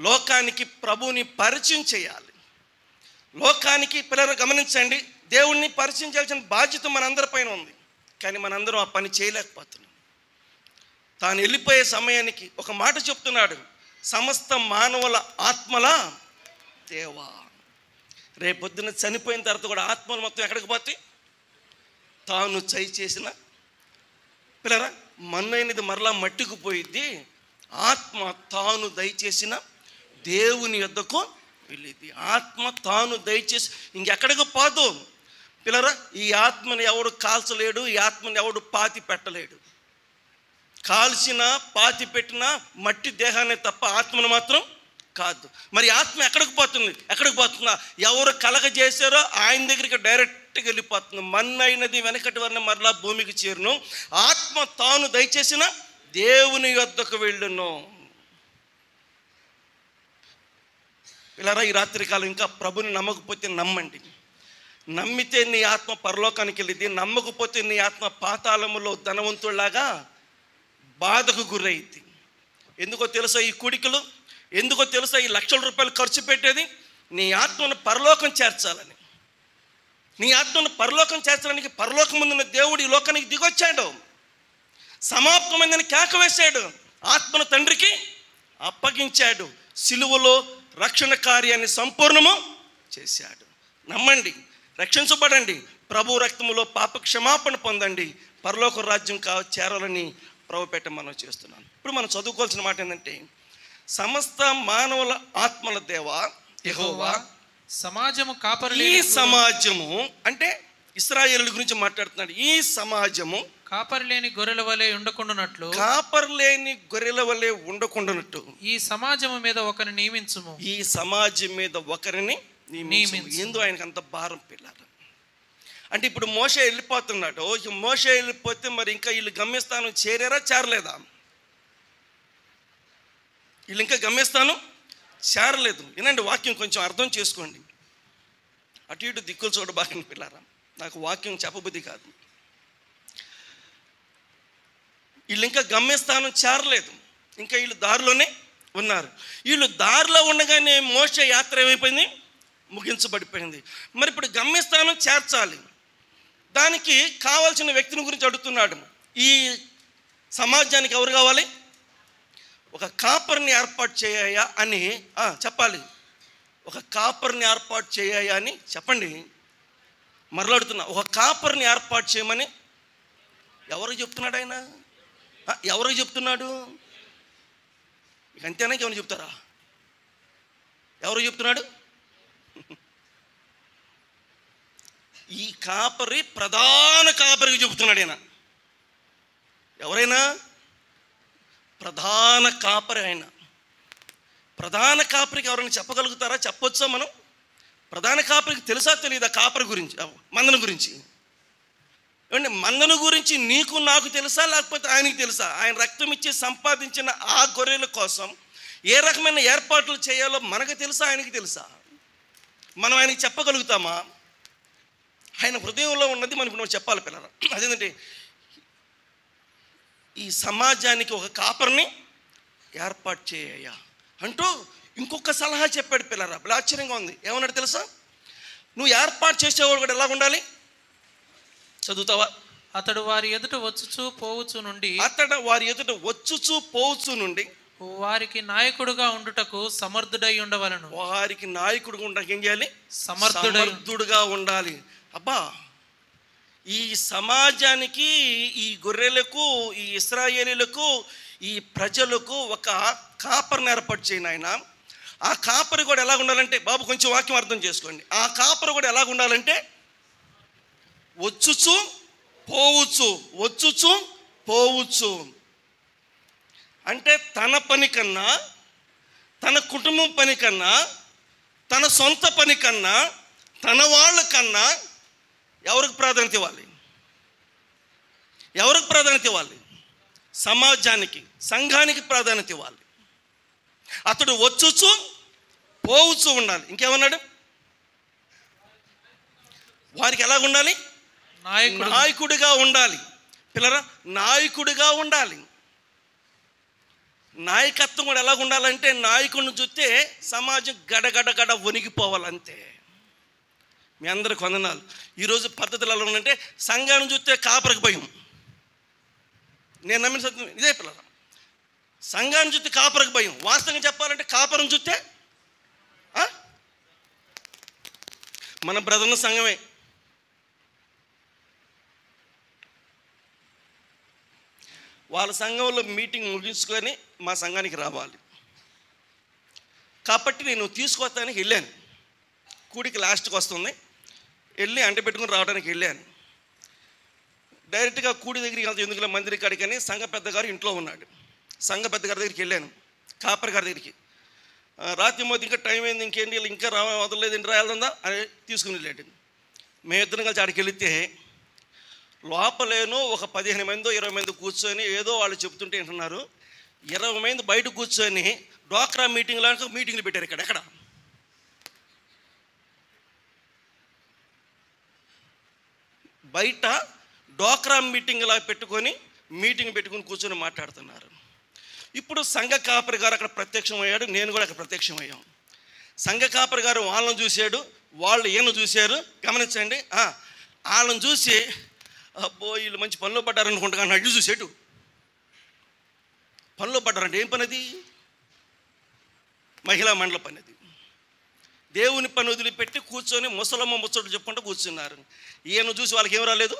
లోకానికి ప్రభువుని పరిచయం చేయాలి. లోకానికి పిల్లలు గమనించండి, దేవుణ్ణి పరిచయం చేయాల్సిన బాధ్యత మనందరిపైన ఉంది. కానీ మనందరం ఆ పని చేయలేకపోతున్నాం. తాను వెళ్ళిపోయే సమయానికి ఒక మాట చెప్తున్నాడు, సమస్త మానవుల ఆత్మల దేవా. రేపొద్దున చనిపోయిన తర్వాత కూడా ఆత్మలు మొత్తం ఎక్కడికి పోతాయి? తాను చేసిన పిల్లరా మన్నైనది మరలా మట్టికి పోయిద్ది. ఆత్మ తాను దయచేసిన దేవుని యొద్దకు వెళ్ళిద్ది. ఆత్మ తాను దయచేసి ఇంకెక్కడికి పోదు పిల్లరా. ఈ ఆత్మని ఎవడు కాల్చలేడు, ఈ ఆత్మని ఎవడు పాతి పెట్టలేడు. కాల్చినా పాతి పెట్టినా మట్టి దేహాన్ని తప్ప ఆత్మను మాత్రం కాదు. మరి ఆత్మ ఎక్కడికి పోతుందా? ఎవరు కలగజేశారో ఆయన దగ్గరికి డైరెక్ట్గా వెళ్ళిపోతుంది. మన్నైనది వెనకటి వారిని మరలా భూమికి చేరును. ఆత్మ తాను దయచేసిన దేవుని యొద్దకు వెళ్ళును. పిల్లరా, ఈ రాత్రికాలం ఇంకా ప్రభుని నమ్మకపోతే నమ్మండి. నమ్మితే నీ ఆత్మ పరలోకానికి వెళ్ళింది, నమ్మకపోతే నీ ఆత్మ పాతాళములో ధనవంతుడిలాగా బాధకు గురైంది. ఎందుకో తెలుసా ఈ కుడికలు? ఎందుకో తెలుసా ఈ లక్షల రూపాయలు ఖర్చు పెట్టేది? నీ ఆత్మను పరలోకం చేర్చాలని. నీ ఆత్మను పరలోకం చేర్చడానికి పరలోకం ముందున్న దేవుడు ఈ లోకానికి దిగొచ్చాడు. సమాప్తమైందని కేక వేశాడు. ఆత్మను తండ్రికి అప్పగించాడు. సిలువలో రక్షణ కార్యాన్ని సంపూర్ణము చేశాడు. నమ్మండి, రక్షించబడండి, ప్రభు రక్తములో పాప క్షమాపణ పొందండి, పరలోక రాజ్యం చేరాలని ప్రభుపేట మనం చేస్తున్నాను. ఇప్పుడు మనం చదువుకోవాల్సిన మాట ఏంటంటే, సమస్త మానవుల ఆత్మల దేవా యెహోవా సమాజము కాపరి. ఈ సమాజము అంటే ఇశ్రాయేలు గురించి మాట్లాడుతున్నాడు. ఈ సమాజము కాపరి లేని గొర్రెల వలె ఉండకుండానట్లు, కాపరి లేని గొర్రెల వలె ఉండకుండానట్టు ఈ సమాజము మీద ఒకరిని నియమించుము. ఈ సమాజం మీద ఒకరిని నియమించు. ఎందుకు ఆయనకు అంత భారం పిల్లలు అంటే, ఇప్పుడు మోషే వెళ్ళిపోతున్నాడు. మోషే వెళ్ళిపోతే మరి ఇంకా వీళ్ళు గమ్యస్థానం చేరారా చేరలేదా? వీళ్ళు ఇంకా గమ్యస్థానం చేరలేదు. వినండి, వాక్యం కొంచెం అర్థం చేసుకోండి. అటు ఇటు దిక్కులు చూడబాకండి పిల్లారా, నాకు వాక్యం చెప్పబుద్ధి కాదు. వీళ్ళు ఇంకా గమ్యస్థానం చేరలేదు, ఇంకా వీళ్ళు దారిలోనే ఉన్నారు. వీళ్ళు దారిలో ఉండగానే మోషే యాత్ర ఏమైపోయింది? ముగించబడిపోయింది. మరి ఇప్పుడు గమ్యస్థానం చేర్చాలి, దానికి కావాల్సిన వ్యక్తిని గురించి అడుగుతున్నాడు. ఈ సమాజానికి ఎవరు కావాలి? ఒక కాపర్ని ఏర్పాటు చేయాయా అని చెప్పాలి. ఒక కాపర్ని ఏర్పాటు చేయాయా అని చెప్పండి. మరలాడుతున్నా, ఒక కాపర్ని ఏర్పాటు చేయమని ఎవరు చెప్తున్నాడు ఆయన? ఎవరు చెప్తున్నాడు? అంతేనా? ఏమైనా చెప్తారా? ఎవరు చెప్తున్నాడు? ఈ కాపరి ప్రధాన కాపరికి చెబుతున్నాడు ఆయన. ఎవరైనా ప్రధాన కాపరి ఆయన. ప్రధాన కాపరికి ఎవరైనా చెప్పగలుగుతారా? చెప్పొచ్చా మనం? ప్రధాన కాపరికి తెలుసా తెలియదా కాపరి గురించి, మందను గురించి? ఏమండి, మందను గురించి నీకు నాకు తెలుసా, లేకపోతే ఆయనకి తెలుసా? ఆయన రక్తం ఇచ్చి సంపాదించిన ఆ గొర్రెల కోసం ఏ రకమైన ఏర్పాట్లు చేయాలో మనకు తెలుసా, ఆయనకి తెలుసా? మనం ఆయనకి చెప్పగలుగుతామా? ఆయన హృదయంలో ఉన్నది మనం చెప్పాలి పిల్లరా. అదేంటంటే, ఈ సమాజానికి ఒక కాపర్ని ఏర్పాటు చేయ అంటూ ఇంకొక సలహా చెప్పాడు పిల్లరా. ఆశ్చర్యంగా ఉంది. ఏమన్నాడు తెలుసా? నువ్వు ఏర్పాటు చేసేవాడు కూడా ఎలా ఉండాలి? చదువుతావా? అతడు వారి ఎదుట వచ్చుచు పోవచ్చు నుండి వారికి నాయకుడుగా ఉండుటకు సమర్థుడై ఉండవలను. వారికి నాయకుడుగా ఉండడానికి ఏం చేయాలి? సమర్థుడుగా ఉండాలి. అబ్బా, ఈ సమాజానికి, ఈ గొర్రెలకు, ఈ ఇశ్రాయేలీలకు, ఈ ప్రజలకు ఒక కాపరిని ఏర్పాటు చేయను ఆయన. ఆ కాపరి కూడా ఎలా ఉండాలంటే, బాబు కొంచెం వాక్యం అర్థం చేసుకోండి. ఆ కాపరి కూడా ఎలా ఉండాలంటే, వచ్చుచు పోవచ్చు అంటే తన పని కన్నా, తన కుటుంబం పని కన్నా, తన సొంత పని కన్నా, తన వాళ్ళ కన్నా ఎవరికి ప్రాధాన్యత ఇవ్వాలి? ఎవరికి ప్రాధాన్యత ఇవ్వాలి? సమాజానికి, సంఘానికి ప్రాధాన్యత ఇవ్వాలి. అతడు పోవచ్చు ఉండాలి. ఇంకేమన్నాడు? వారికి ఎలా ఉండాలి? నాయకుడిగా ఉండాలి. పిల్లరా, నాయకుడిగా ఉండాలి. నాయకత్వం కూడా ఎలా ఉండాలంటే, నాయకుడిని చూస్తే సమాజం గడగడగడ వణిగిపోవాలంతే. మీ అందరికి వందనాలు. ఈరోజు పద్ధతులు ఎలా ఉందంటే, సంఘాన్ని చూస్తే కాపరికి భయం. నేను నమ్మిన సత్యం ఇదే పిల్లరా. సంఘాన్ని చూస్తే కాపరికి భయం. వాస్తవంగా చెప్పాలంటే కాపరం చూస్తే మన బ్రదర్ల సంఘమే. వాళ్ళ సంఘంలో మీటింగ్ ముగించుకొని మా సంఘానికి రావాలి కాబట్టి నేను తీసుకొస్తానికి వెళ్ళాను. కూడికి లాస్ట్కి వస్తుంది, వెళ్ళి అంట పెట్టుకుని రావడానికి వెళ్ళాను. డైరెక్ట్గా కూడి దగ్గరికి వెళ్తే ఎందుకులో మందిరి కాడికి అని సంఘ పెద్ద గారు ఇంట్లో ఉన్నాడు. సంఘ పెద్ద గారి దగ్గరికి వెళ్ళాను, కాపరి గారి దగ్గరికి. రాత్రి మోది ఇంకా టైం అయింది, ఇంకేంటి ఇంకా వదలలేదు, ఇంటి రాయాలందా అని తీసుకుని వెళ్ళాడు. మేమిద్దరం కలిసి ఆడికి వెళితే లోపలేనో ఒక 15 మందో 20 మంది కూర్చొని ఏదో వాళ్ళు చెప్తుంటే వింటున్నారు. 20 మంది బయట కూర్చొని డ్వాక్రా మీటింగ్లు పెట్టారు. ఎక్కడ బయట డ్వాక్రా మీటింగ్లా పెట్టుకొని కూర్చొని మాట్లాడుతున్నారు. ఇప్పుడు సంఘ కాపరి గారు అక్కడ ప్రత్యక్షమయ్యాడు, నేను కూడా అక్కడ ప్రత్యక్షమయ్యాం. సంఘ కాపరి గారు వాళ్ళని చూశాడు, వాళ్ళు ఈయన చూశారు. గమనించండి, వాళ్ళని చూసి అబ్బో వీళ్ళు మంచి పనిలో పడ్డారనుకుంటా, కానీ అడ్డు చూసేటు పనిలో పడ్డారంటే ఏం పని అది? మహిళా మండల పని అది. దేవుని పని వదిలిపెట్టి కూర్చొని ముసలమ్మ ముచ్చట్లు చెప్పుకుంటూ కూర్చున్నారు. ఈయన చూసి వాళ్ళకి ఏం రాలేదు.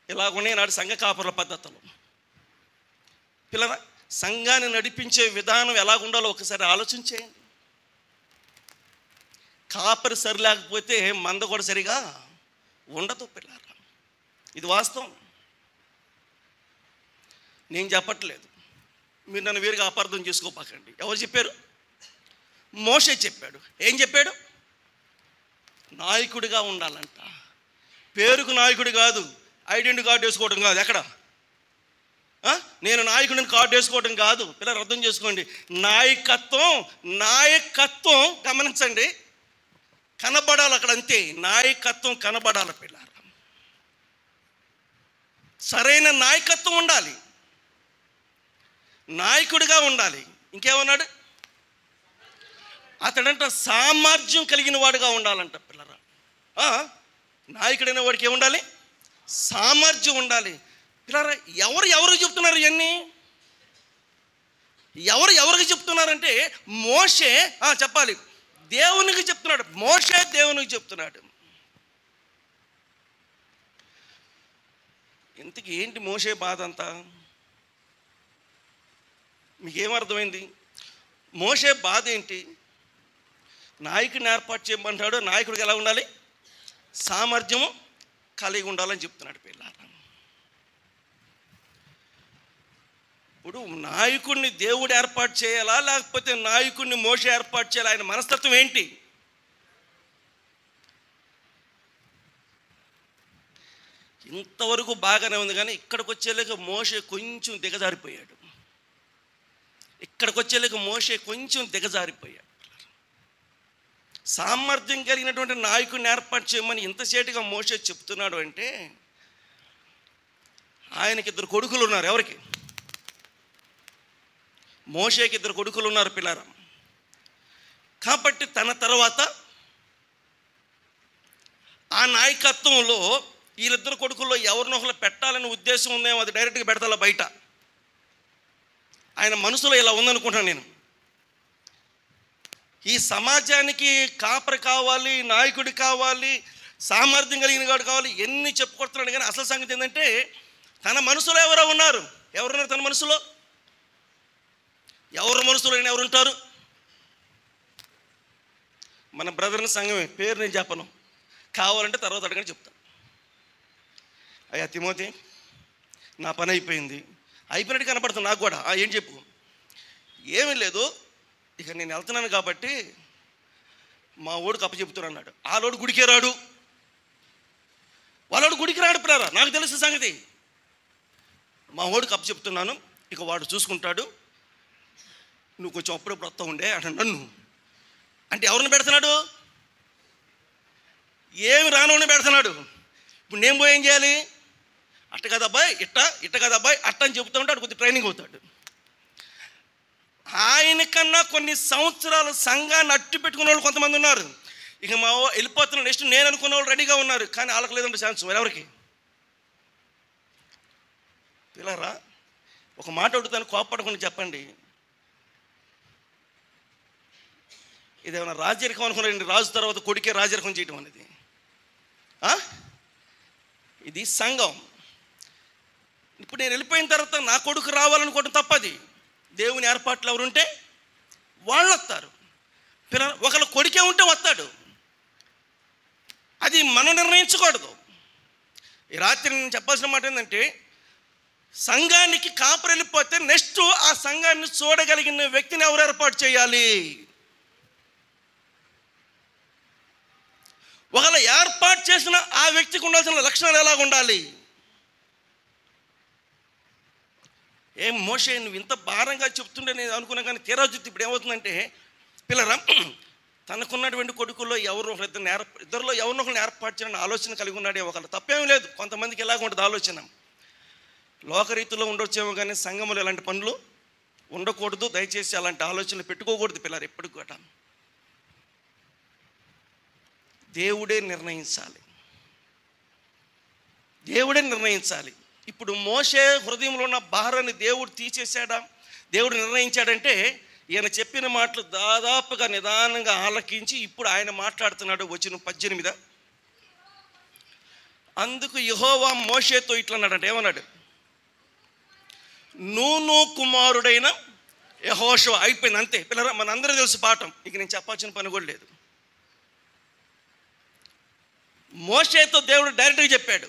ఇలాగున్నాయి నాడు సంఘ కాపరుల పద్ధతులు. పిల్లరా, సంఘాన్ని నడిపించే విధానం ఎలాగుండాలో ఒకసారి ఆలోచించేయండి. కాపరి సరి లేకపోతే మంద కూడా సరిగా ఉండదు పిల్లరా. ఇది వాస్తవం, నేను చెప్పట్లేదు, మీరు నన్ను వేరుగా అపార్థం చేసుకోపాకండి. ఎవరు చెప్పారు? మోషే చెప్పాడు. ఏం చెప్పాడు? నాయకుడిగా ఉండాలంట. పేరుకు నాయకుడు కాదు, ఐడెంటిటీ కార్డు వేసుకోవడం కాదు. ఎక్కడ నేను నాయకుడిని కార్డు వేసుకోవడం కాదు. పిల్లలు అర్థం చేసుకోండి. నాయకత్వం గమనించండి, కనబడాలి అక్కడ, అంతే. నాయకత్వం కనబడాలి పిల్లలు. సరైన నాయకత్వం ఉండాలి, నాయకుడిగా ఉండాలి. ఇంకేమన్నాడు? అతడంట సామర్థ్యం కలిగిన వాడుగా ఉండాలంట పిల్లరా. నాయకుడైన వాడికి ఏముండాలి? సామర్థ్యం ఉండాలి పిల్లరా. ఎవరు చెప్తున్నారు ఇవన్నీ? ఎవరికి చెప్తున్నారంటే మోషే చెప్పాలి, దేవునికి చెప్తున్నాడు. మోషే దేవునికి చెప్తున్నాడు. ఇంతకీ ఏంటి మోషే బాధ అంతా? మీకేమర్థమైంది? మోషే బాధ ఏంటి? నాయకుడిని ఏర్పాటు చేయమంటాడు. నాయకుడికి ఎలా ఉండాలి? సామర్థ్యము కలిగి ఉండాలని చెప్తున్నాడు పిల్లలు. ఇప్పుడు నాయకుడిని దేవుడు ఏర్పాటు చేయాలా, లేకపోతే నాయకుడిని మోషే ఏర్పాటు చేయాలా? ఆయన మనస్తత్వం ఏంటి? ఇంతవరకు బాగానే ఉంది, కానీ ఇక్కడికి వచ్చేలేక మోషే కొంచెం దిగజారిపోయాడు. మోషే కొంచెం దిగజారిపోయాడు. సామర్థ్యం కలిగినటువంటి నాయకుడిని ఏర్పాటు చేయమని ఇంతసేటుగా మోషే చెప్తున్నాడు అంటే, ఆయనకి 2 కొడుకులు ఉన్నారు. ఎవరికి? మోషేకి 2 కొడుకులు ఉన్నారు పిల్లరా. కాబట్టి తన తర్వాత ఆ నాయకత్వంలో వీళ్ళిద్దరు కొడుకుల్లో ఎవరినొకరు పెట్టాలని ఉద్దేశం ఉందేమో, అది డైరెక్ట్గా పెడతాలా బయట. ఆయన మనసులో ఇలా ఉందనుకుంటాను నేను. ఈ సమాజానికి కాపరి కావాలి, నాయకుడి కావాలి, సామర్థ్యం కలిగిన వాడు కావాలి, ఎన్ని చెప్పుకొడుతున్నాడు. కానీ అసలు సంగతి ఏంటంటే, తన మనసులో ఎవరున్నారు? తన మనసులో? ఎవరి మనసులో ఎవరుంటారు? మన బ్రదర్ని సంఘమే, పేరు నేను చెప్పను, కావాలంటే తర్వాత అడగని చెప్తాను. అయ్యా తిమోతి, నా పని అయిపోయినట్టు కనపడుతుంది నాకు కూడా. ఏం చెప్పు? ఏమీ లేదు, ఇక నేను వెళ్తున్నాను కాబట్టి మా ఓడికి అప్పచెప్తున్నాను అన్నాడు. వాళ్ళోడు గుడికే రాడు, వాళ్ళోడు గుడికి రాడు పిల్లరా. నాకు తెలుసు సంగతి. మా ఓడికి అప్పచెప్తున్నాను, ఇక వాడు చూసుకుంటాడు, నువ్వు కొంచెం అప్పుడప్పుడు వస్తూ ఉండే అంటాడు నన్ను. అంటే ఎవరిని పెడుతున్నాడు? ఏమి రానోడిని పెడుతున్నాడు. ఇప్పుడు నేను పోయి ఏం చేయాలి? అట్ట కదా అబ్బాయి, ఇట్ట కదా అబ్బాయి, అట్ట అని చెబుతూ ఉంటే అటు కొద్ది ట్రైనింగ్ అవుతాడు. ఆయనకన్నా కొన్ని సంవత్సరాలు సంఘాన్ని అట్టు పెట్టుకున్న వాళ్ళు కొంతమంది ఉన్నారు. ఇక మా వెళ్ళిపోతున్న నెక్స్ట్ నేను అనుకున్న వాళ్ళు రెడీగా ఉన్నారు, కానీ వాళ్ళకి లేదంటే ఛాన్స్. ఎవరికి? పిల్లరా, ఒక మాట అడుగుతాను, కోపడకుండా చెప్పండి. ఇదేమన్నా రాజరికం అనుకున్నారండి? రాజు తర్వాత కొడుకే రాజరికం చేయటం అనేది. ఇది సంఘం. ఇప్పుడు నేను వెళ్ళిపోయిన తర్వాత నా కొడుకు రావాలనుకోవడం తప్పది. దేవుని ఏర్పాట్లు ఎవరుంటే వాళ్ళు వస్తారు. ఒకళ్ళ కొడుకే ఉంటే వస్తాడు. అది మనం నిర్ణయించకూడదు. ఈ రాత్రి నేను చెప్పాల్సిన మాట ఏంటంటే, సంఘానికి కాపరి వెళ్ళిపోతే నెక్స్ట్ ఆ సంఘాన్ని చూడగలిగిన వ్యక్తిని ఎవరు ఏర్పాటు చేయాలి? ఒకవేళ ఏర్పాటు చేసిన ఆ వ్యక్తికి ఉండాల్సిన లక్షణాలు ఎలాగ ఉండాలి? ఏం మోషే నువ్వు ఇంత భారంగా చెప్తుంటే నేను అనుకున్నా, కానీ తీరా చూస్తే ఇప్పుడు ఏమవుతుందంటే, పిల్లరా, తనకున్నటువంటి కొడుకుల్లో ఇద్దరిలో ఎవరినొకరిని ఏర్పాటు చేయాలని ఆలోచన కలిగి ఉన్నాడే. ఒకళ్ళు తప్పేమీ లేదు. కొంతమందికి ఎలాగ ఉంటుంది ఆలోచన, లోకరీతిలో ఉండొచ్చేమో, కానీ సంఘములు ఎలాంటి పనులు ఉండకూడదు. దయచేసి అలాంటి ఆలోచనలు పెట్టుకోకూడదు పిల్లలు ఎప్పటికి కూడా. దేవుడే నిర్ణయించాలి, దేవుడే నిర్ణయించాలి. ఇప్పుడు మోషే హృదయంలో ఉన్న భారాన్ని దేవుడు తీసేశాడా, దేవుడు నిర్ణయించాడంటే ఈయన చెప్పిన మాటలు దాదాపుగా నిదానంగా ఆలకించి ఇప్పుడు ఆయన మాట్లాడుతున్నాడు. వచనం 18. అందుకు యెహోవా మోషేతో ఇట్లా అన్నాడంట. ఏమన్నాడు? నూను కుమారుడైన యెహోషువ. అయిపోయింది, అంతే పిల్లరా. మనందరూ తెలుసు పాఠం, ఇక నేను చెప్పాల్సిన పని కూడా లేదు. మోషేతో దేవుడు డైరెక్ట్గా చెప్పాడు.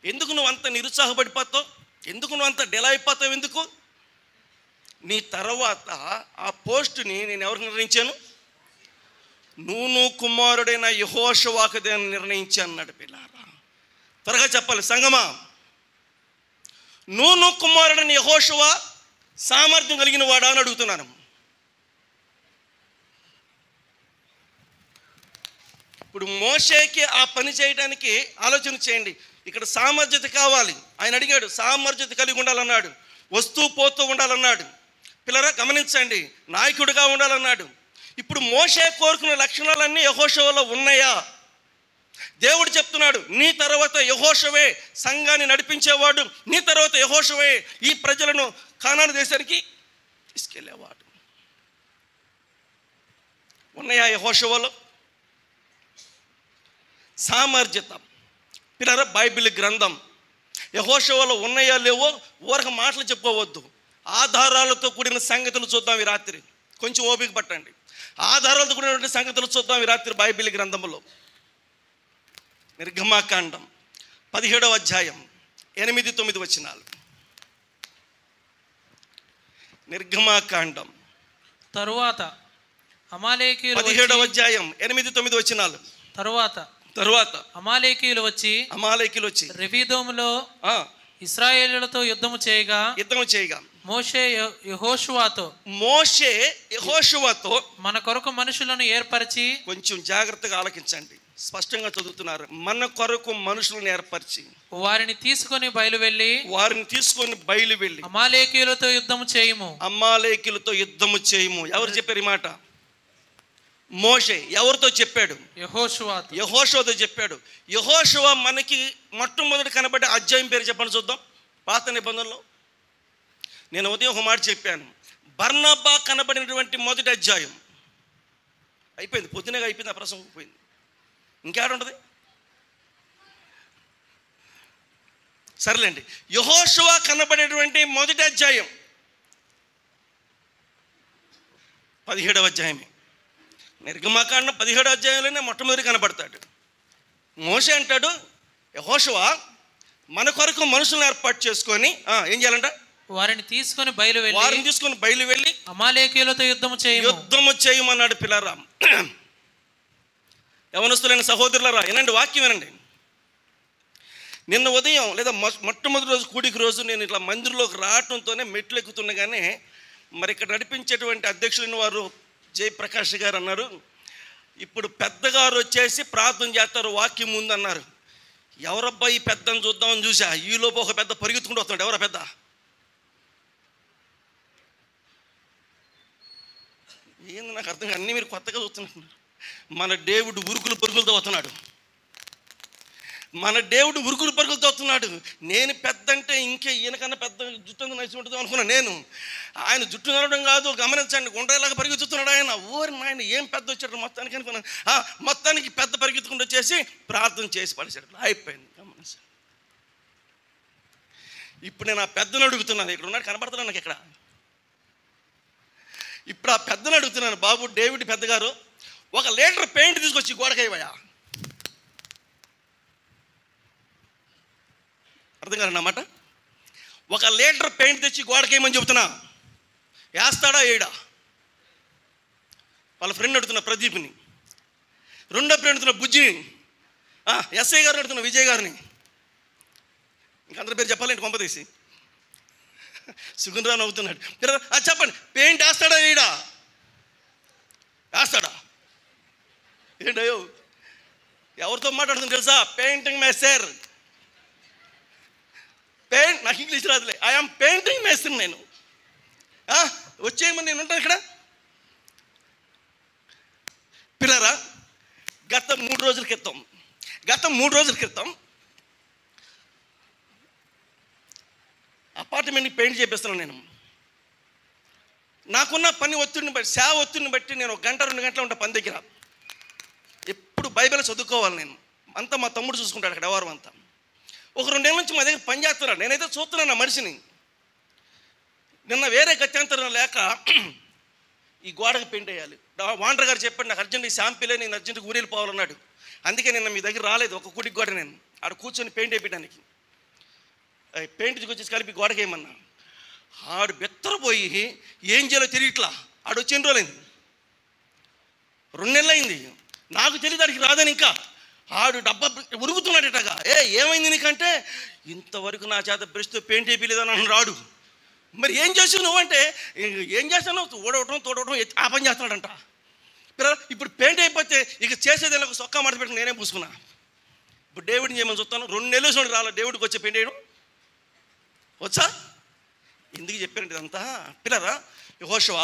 ఎందుకు నువ్వు అంత నిరుత్సాహపడిపోతావు, ఎందుకు నువ్వు అంత డిలే అయిపోతావు, ఎందుకు? నీ తర్వాత ఆ పోస్టుని నేను ఎవరికి నిర్ణయించాను? నూను కుమారుడైన యెహోషువకు నేను నిర్ణయించాను అన్నాడు. పిల్లారా త్వరగా చెప్పాలి సంగమా. నూను కుమారుడైన యెహోషువ సామర్థ్యం కలిగిన వాడా అని అడుగుతున్నాను. ఇప్పుడు మోషేకి ఆ పని చేయడానికి ఆలోచన చేయండి. ఇక్కడ సామర్థ్యత కావాలి. ఆయన అడిగాడు, సామర్థ్యత కలిగి ఉండాలన్నాడు, వస్తూ పోతూ ఉండాలన్నాడు. పిల్లరా గమనించండి, నాయకుడిగా ఉండాలన్నాడు. ఇప్పుడు మోషే కోరుకున్న లక్షణాలన్నీ యెహోషువలో ఉన్నాయా? దేవుడు చెప్తున్నాడు, నీ తర్వాత యెహోషువే సంఘాన్ని నడిపించేవాడు, నీ తర్వాత యెహోషువే ఈ ప్రజలను కానాను దేశానికి తీసుకెళ్ళేవాడు. ఉన్నాయా యెహోషువలో సామర్థ్యత? పిల్లరా బైబిల్ గ్రంథం యెహోషువలో ఉన్నాయా లేవో ఊరక మాటలు చెప్పుకోవద్దు, ఆధారాలతో కూడిన సంగతులు చూద్దాం ఈ రాత్రి. కొంచెం ఓపిక పట్టండి. ఆధారాలతో కూడినటువంటి సంగతులు చూద్దాం ఈ రాత్రి బైబిల్ గ్రంథంలో. నిర్గమాకాండం 17వ అధ్యాయం 8-9 వచనాలు. నిర్గమాకాండం తరువాత అమాలేకీయులు 17వ అధ్యాయం 8-9 వచనాలు. తరువాత అమాలేకీయులు వచ్చి రెఫీదోములో ఇశ్రాయేలులతో యుద్ధము చేయగా మోషే యెహోషువతో మన కొరకు మనుషులను ఏర్పరిచి. కొంచెం జాగ్రత్తగా ఆలకించండి, స్పష్టంగా చదువుతున్నారు. మన కొరకు మనుషులను ఏర్పరిచి వారిని తీసుకొని బయలువెళ్ళి అమాలేకీయులతో యుద్ధము చేయము. ఎవరు చెప్పారు ఈ మాట? మోషే. ఎవరితో చెప్పాడు? యెహోషువతో చెప్పాడు. యెహోషువ మనకి మొట్టమొదటి కనబడే అధ్యాయం పేరు చెప్పండి చూద్దాం. పాత నిబంధనలో నేను ఉదయం ఒక మాట చెప్పాను, బర్నబ్బా కనబడినటువంటి మొదటి అధ్యాయం. అయిపోయింది, పొద్దునగా అయిపోయింది, ఆ ప్రసంగం పోయింది. ఇంకేడుంటుంది? సర్లేండి, యెహోషువ కనబడేటువంటి మొదటి అధ్యాయం 17వ అధ్యాయమే. నిర్గమాకాండం 17వ అధ్యాయంలోనే మొట్టమొదటి కనబడతాడు. మోషే అంటాడు, యెహోషువ మన కొరకు మనుషులను ఏర్పాటు చేసుకొని ఏం చేయాలంట? వారిని తీసుకొని బయలువెళ్ళి అమాలేకీయులతో యుద్ధము చేయమన్నాడు. పిల్లరా యవనస్తులైన సహోదరులరా వినండి, వాక్యం వినండి. నిన్న ఉదయం లేదా మొట్టమొదటి రోజు కూడికి రోజు నేను ఇట్లా మందిరంలోకి రావడంతోనే మెట్లు ఎక్కుతుండగానే మరి ఇక్కడ నడిపించేటువంటి అధ్యక్షులైన వారు జయప్రకాష్ గారు అన్నారు, ఇప్పుడు పెద్దగారు వచ్చేసి ప్రార్థన చేస్తారు వాక్యం ముందన్నారు. ఎవరబ్బా ఈ పెద్దని చూద్దామని చూసా, ఈలోపు ఒక పెద్ద పరిగెత్తుకుంటూ వస్తున్నాడు. ఎవరా పెద్ద? ఏంది నాకు అర్థం కాదు, అన్నీ మీరు కొత్తగా చూస్తున్నారు. మన దేవుడు ఉరుకులు పరుగులతో వస్తున్నాడు. నేను పెద్ద అంటే ఇంకా ఈయనకన్నా పెద్ద జుట్టు నడిచి ఉంటుంది అనుకున్నాను నేను. ఆయన జుట్టు నడవడం కాదు, గమనించండి, గుండ్రలాగా పరిగెత్తుతున్నాడు ఆయన. ఆయన ఏం పెద్ద వచ్చాడు మొత్తానికి అనుకున్నాను. మొత్తానికి పెద్ద పరిగెత్తుకుంటూ వచ్చేసి ప్రార్థన చేసి పడేసాడు. అయిపోయింది, గమనించండి. ఇప్పుడు నేను ఆ పెద్దను అడుగుతున్నాను, ఇక్కడ ఉన్నాడు కనపడుతున్నాను నాకు ఇక్కడ. ఇప్పుడు ఆ పెద్దను అడుగుతున్నాను, బాబు డేవిడ్ పెద్దగారు, 1 లీటర్ పెయింట్ తీసుకొచ్చి గోడకయ్యా. అర్థం కాదు అన్నమాట. 1 లీటర్ పెయింట్ తెచ్చి గోడకేయమని చెబుతున్నా, వేస్తాడా ఏడా? వాళ్ళ ఫ్రెండ్ అడుగుతున్న ప్రదీప్ని, రెండో ఫ్రెండ్ అడుగుతున్న బుజ్జిని, ఎస్ఐ గారిని అడుగుతున్న విజయ్ గారిని, ఇంకందరి పేరు చెప్పాలంటే కొంపతీసి సుగుణరావు అవుతున్నాడు. చెప్పండి, పెయింట్ వేస్తాడా ఏడా? వేస్తాడా? ఏంటయ్యో ఎవరితో మాట్లాడుతుంది తెలుసా? Painting master. నాకు ఇంగ్లీష్ రాదులే. I'm painting master. నేను వచ్చేయమని నేను ఉంటాను ఇక్కడ. పిల్లరా, గత 3 రోజుల క్రితం అపార్ట్మెంట్ని పెయింట్ చేపిస్తున్నాను నేను. నాకున్న పని ఒత్తిడిని బట్టి, సేవ ఒత్తిడిని బట్టి నేను 1 గంట 2 గంటలు ఉంటా పని దగ్గర. ఎప్పుడు బైబిల్ చదువుకోవాలి నేను. అంతా మా తమ్ముడు చూసుకుంటాడు అక్కడ వ్యవహారం అంతా. ఒక 2 నెలల నుంచి మా దగ్గర పని చేస్తున్నాడు. నేనైతే చూస్తున్నాను ఆ మనిషిని. నిన్న వేరే గత్యంతరం లేక ఈ గోడకు పెయింట్ వేయాలి. వాండర్ గారు చెప్పాడు, నాకు అర్జెంట్ ఈ శాంపిలే, నేను అర్జెంట్గా ఊరు వెళ్ళిపోవాలన్నాడు. అందుకే నిన్న మీ దగ్గర రాలేదు. ఒక కుడికి గోడ నేను ఆడ కూర్చొని పెయింట్ వేయడానికి, పెయింట్ తీసుకొచ్చేసి కలిపి గోడకి వేయమన్నా. ఆడు బెత్తరపోయి ఏం చేయాలో తెలియట్లా. ఆడు వచ్చి ఎన్ని రోజులైంది? 2 నెలలు అయింది. నాకు తెలియదు ఆడికి రాదని. ఇంకా ఆడు డబ్బా ఉరుగుతున్నాడటగా. ఏమైంది నీకంటే, ఇంతవరకు నా చేత బ్రష్తో పెయింట్ వేయలేదని అన్నాడు రాడు. మరి ఏం చేసావు నువ్వు అంటే, ఏం చేస్తాను ఊడవటం తోడవటం ఆ పని చేస్తున్నాడంట. ఇప్పుడు పెయింట్ అయిపోతే ఇక చేసేది ఒక సొక్కా మడత పెట్టుకుని నేనే పూసుకున్నా. ఇప్పుడు డేవిడ్ని చేయమని చూస్తాను. 2 నెలలు చూడండి రాలే డేవిడ్కి వచ్చే పెయింట్ వేయడం వచ్చా. ఎందుకు చెప్పారంటే ఇదంతా? పిల్లరా, యెహోషువ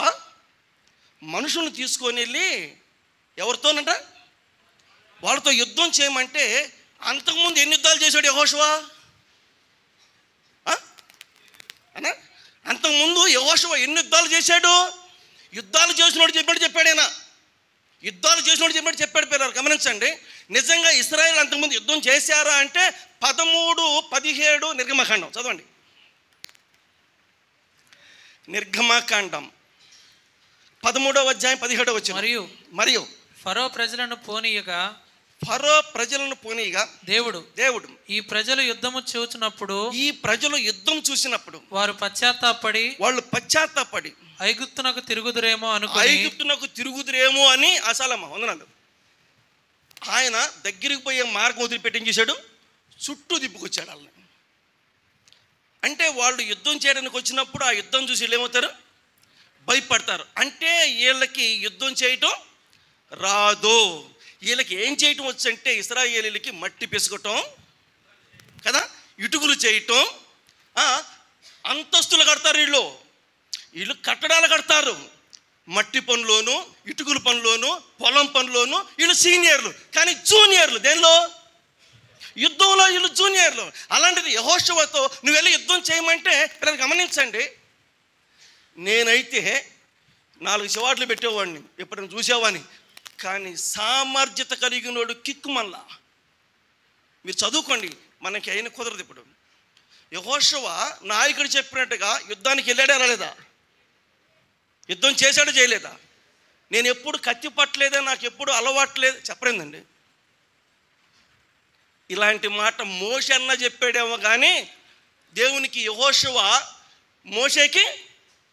మనుషులను తీసుకొని వెళ్ళి ఎవరితోనంట వాళ్ళతో యుద్ధం చేయమంటే, అంతకుముందు ఎన్ని యుద్ధాలు చేశాడు యెహోషువ అన్నా? అంతకుముందు యెహోషువ ఎన్ని యుద్ధాలు చేశాడు? యుద్ధాలు చేసినోడు చెప్పాడైనా. యుద్ధాలు చేసినోడు చెప్పాడు. పిల్లలు గమనించండి, నిజంగా ఇశ్రాయేలు అంతకుముందు యుద్ధం చేశారా అంటే 13, 17 నిర్గమకాండం చదవండి. నిర్గమకాండం 13వ అధ్యాయం 17వ వచనం. మరియు ఫరో ప్రజలను పోనీయగా దేవుడు ఈ ప్రజలు యుద్ధం చూచినప్పుడు వాళ్ళు పశ్చాత్తాపడి ఐగుప్తునకు తిరుగుదురేమో అని అసలమ్మ వందనాలు. ఆయన దగ్గరికి పోయే మార్గం వదిలిపెట్టి చేశాడు, చుట్టూ తిప్పుకొచ్చాడు వాళ్ళని. అంటే వాళ్ళు యుద్ధం చేయడానికి వచ్చినప్పుడు ఆ యుద్ధం చూసి వీళ్ళు ఏమవుతారు? భయపడతారు. అంటే వీళ్ళకి యుద్ధం చేయటం రాదు. వీళ్ళకి ఏం చేయటం వచ్చంటే, ఇశ్రాయేలీలకి మట్టి పిసుకటం కదా, ఇటుకలు చేయటం, అంతస్తులు కడతారు. వీళ్ళు కట్టడాలు కడతారు. మట్టి పనులోను, ఇటుకల పనులోను, పొలం పనులోను వీళ్ళు సీనియర్లు. కానీ జూనియర్లు దేనిలో? యుద్ధంలో వీళ్ళు జూనియర్లు. అలాంటిది యెహోషువతో నువ్వు వెళ్ళి యుద్ధం చేయమంటే, ఇక్కడ గమనించండి, నేనైతే 4 శివాట్లు పెట్టేవాడిని, ఎప్పుడైనా చూసేవాడిని. కానీ సామర్థ్యత కలిగినోడు కిక్కుమల్లా. మీరు చదువుకోండి, మనకి అయిన కుదరదు. ఇప్పుడు యెహోషువ నాయకుడు చెప్పినట్టుగా యుద్ధానికి వెళ్ళాడా రాలేదా? యుద్ధం చేశాడు చేయలేదా? నేను ఎప్పుడు కత్తి పట్టలేదా, నాకు ఎప్పుడు అలవాట్లేదు చెప్పలేదండి. ఇలాంటి మాట మోషే అన్న చెప్పాడేమో కానీ దేవునికి యెహోషువ మోషేకి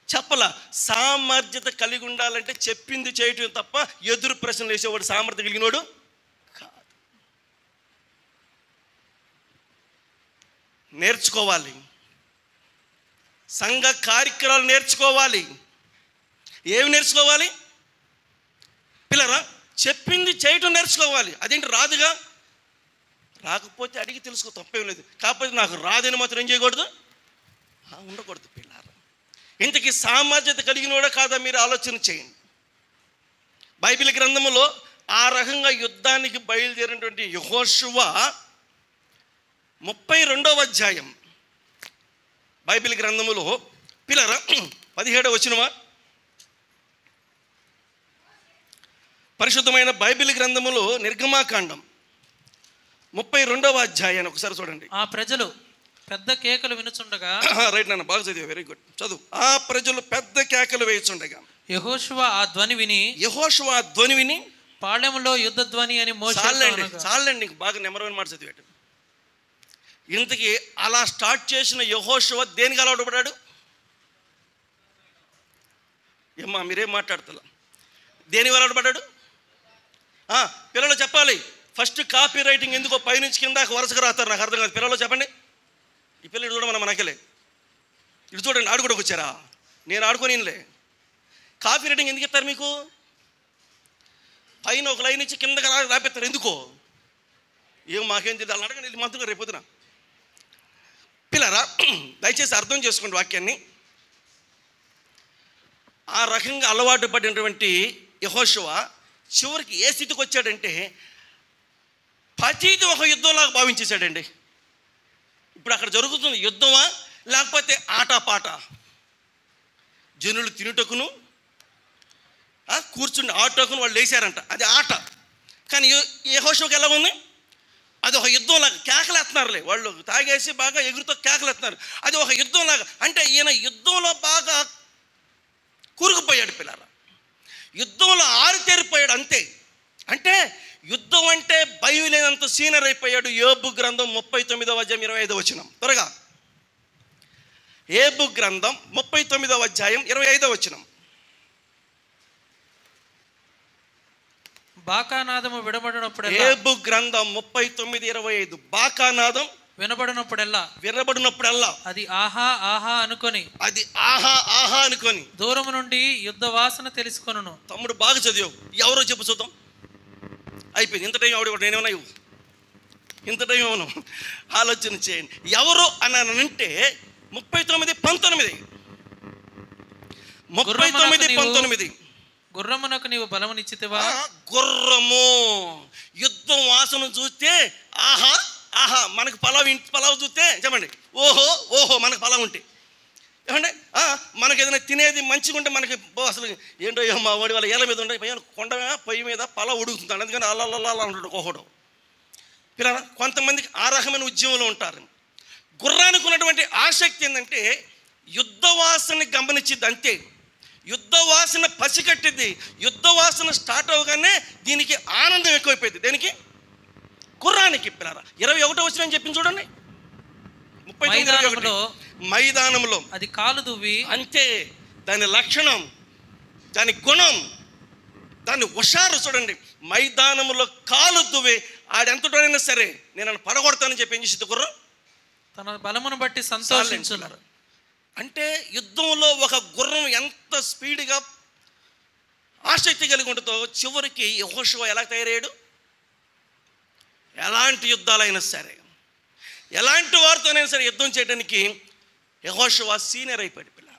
చెప్పలా. సామర్థ్యత కలిగి ఉండాలంటే చెప్పింది చేయటం తప్ప ఎదురు ప్రశ్నలు వేసేవాడు సామర్థ్యం కలిగినోడు కాదు. నేర్చుకోవాలి, సంఘ కార్యక్రమాలు నేర్చుకోవాలి. ఏమి నేర్చుకోవాలి పిల్లరా? చెప్పింది చేయటం నేర్చుకోవాలి. అదేంటి రాదుగా, రాకపోతే అడిగి తెలుసుకో, తప్పేం లేదు. కాకపోతే నాకు రాదని మాత్రం ఏం చేయకూడదు, ఉండకూడదు. పిల్లరా, ఇంతకీ సామర్థ్యత కలిగినోడా కాదా మీరు ఆలోచన చేయండి. బైబిల్ గ్రంథములో ఆ రకంగా యుద్ధానికి బయలుదేరినటువంటి యెహోషువ 32వ అధ్యాయం బైబిల్ గ్రంథములో పిల్లరా 17వ వచనమా, పరిశుద్ధమైన బైబిల్ గ్రంథములో నిర్గమాకాండం 32వ అధ్యాయాన్ని ఒకసారి చూడండి. ఆ ప్రజలు పెద్ద కేకలు వినుచుండగా, రైట్ నాన్న, బాగా చదివా, వెరీ గుడ్, చదువు. ఆ ప్రజలు పెద్ద కేకలు వేయుచుండగా యెహోషువ ఆ ధ్వని విని పాళెములో యుద్ధ ధ్వని అని మోషే. చాలండి, బాగా నెమరమైన మాట చదివాడు. ఇంతకీ అలా స్టార్ట్ చేసిన యెహోషువ దేనికి అలవాటు పడ్డాడు? ఏమ్మా మీరేం మాట్లాడతలా? దేనికి అలవాటు పడ్డాడు? పిల్లలు చెప్పాలి. ఫస్ట్ కాపీ రైటింగ్ ఎందుకో పైనుంచి కింద వరుసగా రాస్తారు, నాకు అర్థం కాదు. పిల్లలు చెప్పండి. ఈ పిల్లలు చూడమన్నా మనకెళ్ళే ఇటు చూడండి, ఆడుకోవడానికి వచ్చారా? నేను ఆడుకోనిలే. కాపీ రైటింగ్ ఎందుకు ఇస్తారు మీకు? పైన ఒక లైన్ ఇచ్చి కిందకి రాపిస్తారు. ఎందుకో ఏం మాకేం తెలియదు. అలా అడగండి, వెళ్ళి మంత్రులు రేపొద్దున. పిల్లరా దయచేసి అర్థం చేసుకోండి వాక్యాన్ని. ఆ రకంగా అలవాటు పడినటువంటి యెహోషువ చివరికి ఏ స్థితికి వచ్చాడంటే ప్రతిది ఒక యుద్ధంలాగా భావించేశాడండి. ఇప్పుడు అక్కడ జరుగుతుంది యుద్ధమా లేకపోతే ఆటపాట? జనులు తినుటకును కూర్చుని ఆటకును వాళ్ళు లేచారంట, అది ఆట. కానీ యెహోషువకి ఎలా ఉంది? అది ఒక యుద్ధంలాగా కేకలేస్తున్నారులే, వాళ్ళు తాగేసి బాగా ఎగురుతో కేకలేస్తున్నారు, అది ఒక యుద్ధంలాగా. అంటే ఈయన యుద్ధంలో బాగా కూరుకుపోయాడు పిల్లల, యుద్ధంలో ఆరితేరిపోయాడు అంతే. అంటే యుద్ధం అంటే భయం లేనంత సీనియర్ అయిపోయాడు. యోబు గ్రంథం 39వ అధ్యాయం 25వ వచనం. త్వరగా యోబు గ్రంథం 39వ అధ్యాయం 25వ వచనం. బాకానాదము వినబడినప్పుడు యోబు గ్రంథం 39:25. బాకానాదం వినబడినప్పుడల్లా అది ఆహా ఆహా అనుకొని, అది ఆహా ఆహా అనుకొని దూరము నుండి యుద్ధ వాసన తెలుసుకొనును. తమ్ముడు బాగా చదివావు. ఎవరో చెప్పు చూద్దాం. అయిపోయింది. ఇంత టైం ఆవిడ నేనేమన్నా ఇవ్వు, ఇంత టైం ఏమను ఆలోచన చేయండి. ఎవరు అని అంటే 39:19. గుర్రమునకు నీవు బలమునిచ్చితివా? గుర్రము యుద్ధం వాసన చూస్తే ఆహా ఆహా, మనకు పలావ్ చూస్తే చెప్పండి ఓహో ఓహో, మనకు పలావ్ ఉంటే ఏమంటే మనకు ఏదైనా తినేది మంచిగా ఉంటే మనకి అసలు ఏంటో మా వాడి వాళ్ళ ఏళ్ళ మీద ఉంటే కొండ పొయ్యి మీద పలావ్ ఉడుకుతుంటాడు, అందుకని అలా అంటాడు కోహోడు పిల్లల. కొంతమందికి ఆ రకమైన ఉద్యమంలో ఉంటారు. గుర్రానికి ఉన్నటువంటి ఆసక్తి ఏంటంటే యుద్ధ వాసనని గమనించిద్ది అంతే. యుద్ధ వాసన పసిగట్టింది. యుద్ధ వాసన స్టార్ట్ అవగానే దీనికి ఆనందం ఎక్కువైపోయింది. దేనికి? గుర్రానికి పిల్లరా. 21వ వచనం చెప్పింది చూడండి. 39:21. మైదానంలో అది కాలు దువ్వి, అంతే దాని లక్షణం, దాని గుణం, దాని హుషారు చూడండి. మైదానంలో కాలు దువ్వి ఆడెంతటోనైనా సరే నేను పడగొడతానని చెప్పి ఏం చేసింది గుర్రం? తన బలమును బట్టి సంతోషించున్నారు. అంటే యుద్ధంలో ఒక గుర్రం ఎంత స్పీడ్గా ఆసక్తి కలిగి ఉంటుందో చివరికి యెహోషువ ఎలా తయారయ్యాడు? ఎలాంటి యుద్ధాలైనా సరే, ఎలాంటి వారితోనైనా సరే యుద్ధం చేయడానికి యెహోషువ సీనియర్ అయిపోయాడు పిల్ల.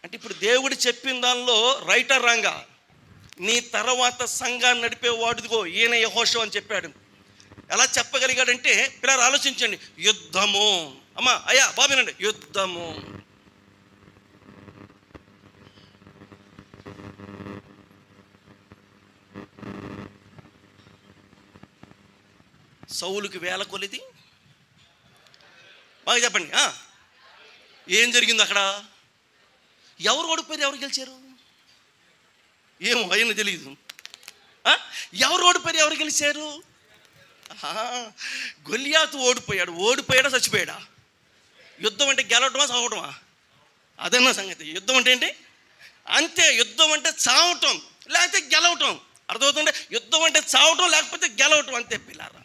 అంటే ఇప్పుడు దేవుడు చెప్పిన దానిలో రైటర్ రాంగా నీ తర్వాత సంఘాన్ని నడిపేవాడుదిగో ఈయన యెహోషువ అని చెప్పాడు. ఎలా చెప్పగలిగాడంటే పిల్లలు ఆలోచించండి. యుద్ధము, అమ్మా అయ్యా బాబేనండి, యుద్ధము. సౌలుకి వేల కొలిది. బాగా చెప్పండి, ఏం జరిగింది అక్కడ? ఎవరు ఓడిపోయారు, ఎవరు గెలిచారు? ఏమో అయినా తెలియదు. ఎవరు ఓడిపోయారు, ఎవరు గెలిచారు? గొలియాతు ఓడిపోయాడు. ఓడిపోయాడా చచ్చిపోయాడా? యుద్ధం అంటే గెలవటమా చావటమా? అదన్నా సంగతి. యుద్ధం అంటే ఏంటి? అంతే. యుద్ధం అంటే చావటం లేకపోతే గెలవటం. అర్థమవుతుంటే యుద్ధం అంటే చావటం లేకపోతే గెలవటం, అంతే పిల్లారా.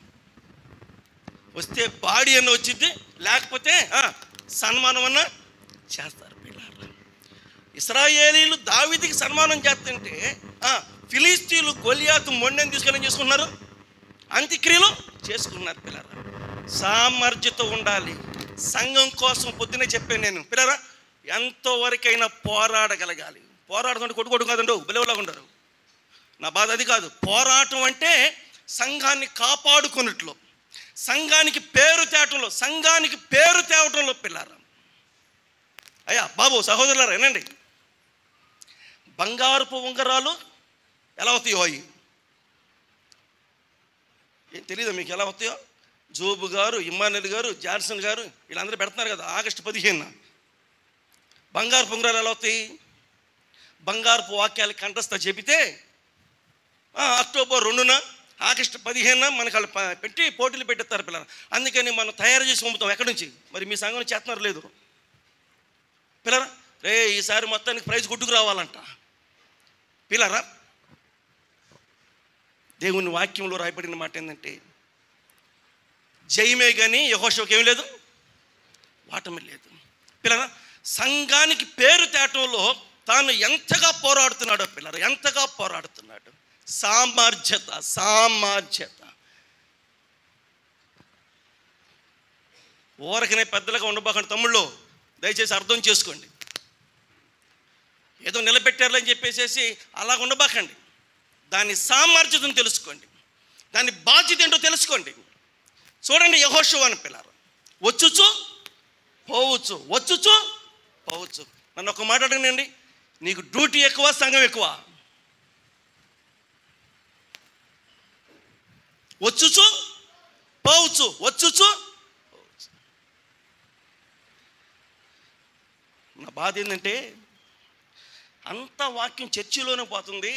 వస్తే బాడీ అన్న వచ్చింది, లేకపోతే సన్మానం అన్న చేస్తారు పిల్లారా. ఇశ్రాయేలీలు దావీదుకి సన్మానం చేస్తుంటే ఫిలిస్తీన్లు గొలియాతు మొండెని తీసుకొని ఏం చేసుకున్నారు? అంత్యక్రియలు చేసుకున్నారు పిల్లరా. సామర్థ్యత ఉండాలి. సంఘం కోసం పొద్దునే చెప్పాను నేను పిల్లరా, ఎంతవరకైనా పోరాడగలగాలి. పోరాడుతుంటే కొట్టుకోవడం కాదండి, బలవులాగా ఉండరు. నా బాధ అది కాదు. పోరాటం అంటే సంఘాన్ని కాపాడుకున్నట్లు, సంఘానికి పేరు తేవటంలో, సంఘానికి పేరు తేవటంలో పిల్లరా. అయ్యా బాబు సహోదరులారా ఏనండి, బంగారపు ఉంగరాలు ఎలా అవుతాయో అవి ఏం తెలీదా మీకు? ఎలా వస్తాయో జోబు గారు, ఇమ్మానుయేల్ గారు, జాన్సన్ గారు వీళ్ళందరూ పెడుతున్నారు కదా ఆగస్టు 15న. బంగారు పొంగరాలు ఎలా వస్తాయి? బంగారపు వాక్యాలు కంఠస్థ చెబితే అక్టోబర్ 2న ఆగస్టు 15న మనకు వాళ్ళు పెట్టి పోటీలు పెట్టేస్తారు పిల్లలు. అందుకని మనం తయారు చేసి పంపుతాం. ఎక్కడి నుంచి? మరి మీ సంఘం చేస్తున్నారు లేదు పిల్లరా. రే ఈసారి మొత్తానికి ప్రైజ్ కొట్టుకు రావాలంట పిల్లరా. దేవుని వాక్యంలో రాయబడిన మాట ఏంటంటే జయమే కానీ యెహోషువకి ఏమీ లేదు, వాటమే లేదు పిల్లరా. సంఘానికి పేరు తేటంలో తాను ఎంతగా పోరాడుతున్నాడో పిల్లరా, ఎంతగా పోరాడుతున్నాడు. సామర్థ్యత, సామర్థ్యత. ఊరకనే పెద్దలుగా ఉండబోకండి తమ్ముళ్ళు, దయచేసి అర్థం చేసుకోండి. ఏదో నిలబెట్టారని చెప్పేసి అలా ఉండబాకండి. దాని సామర్థ్యతను తెలుసుకోండి, దాని బాధ్యత ఏంటో తెలుసుకోండి. చూడండి, యెహోషువ అని పిల్లలు వచ్చుచు పోవచ్చు, వచ్చుచు పోవచ్చు. నన్ను ఒక మాట అడగనండి, నీకు డ్యూటీ ఎక్కువ, సంఘం ఎక్కువ? వచ్చుచు పోవచ్చు, వచ్చుచు పోవచ్చు. నా బాధ ఏంటంటే అంత వాక్యం చర్చిలోనే పోతుంది,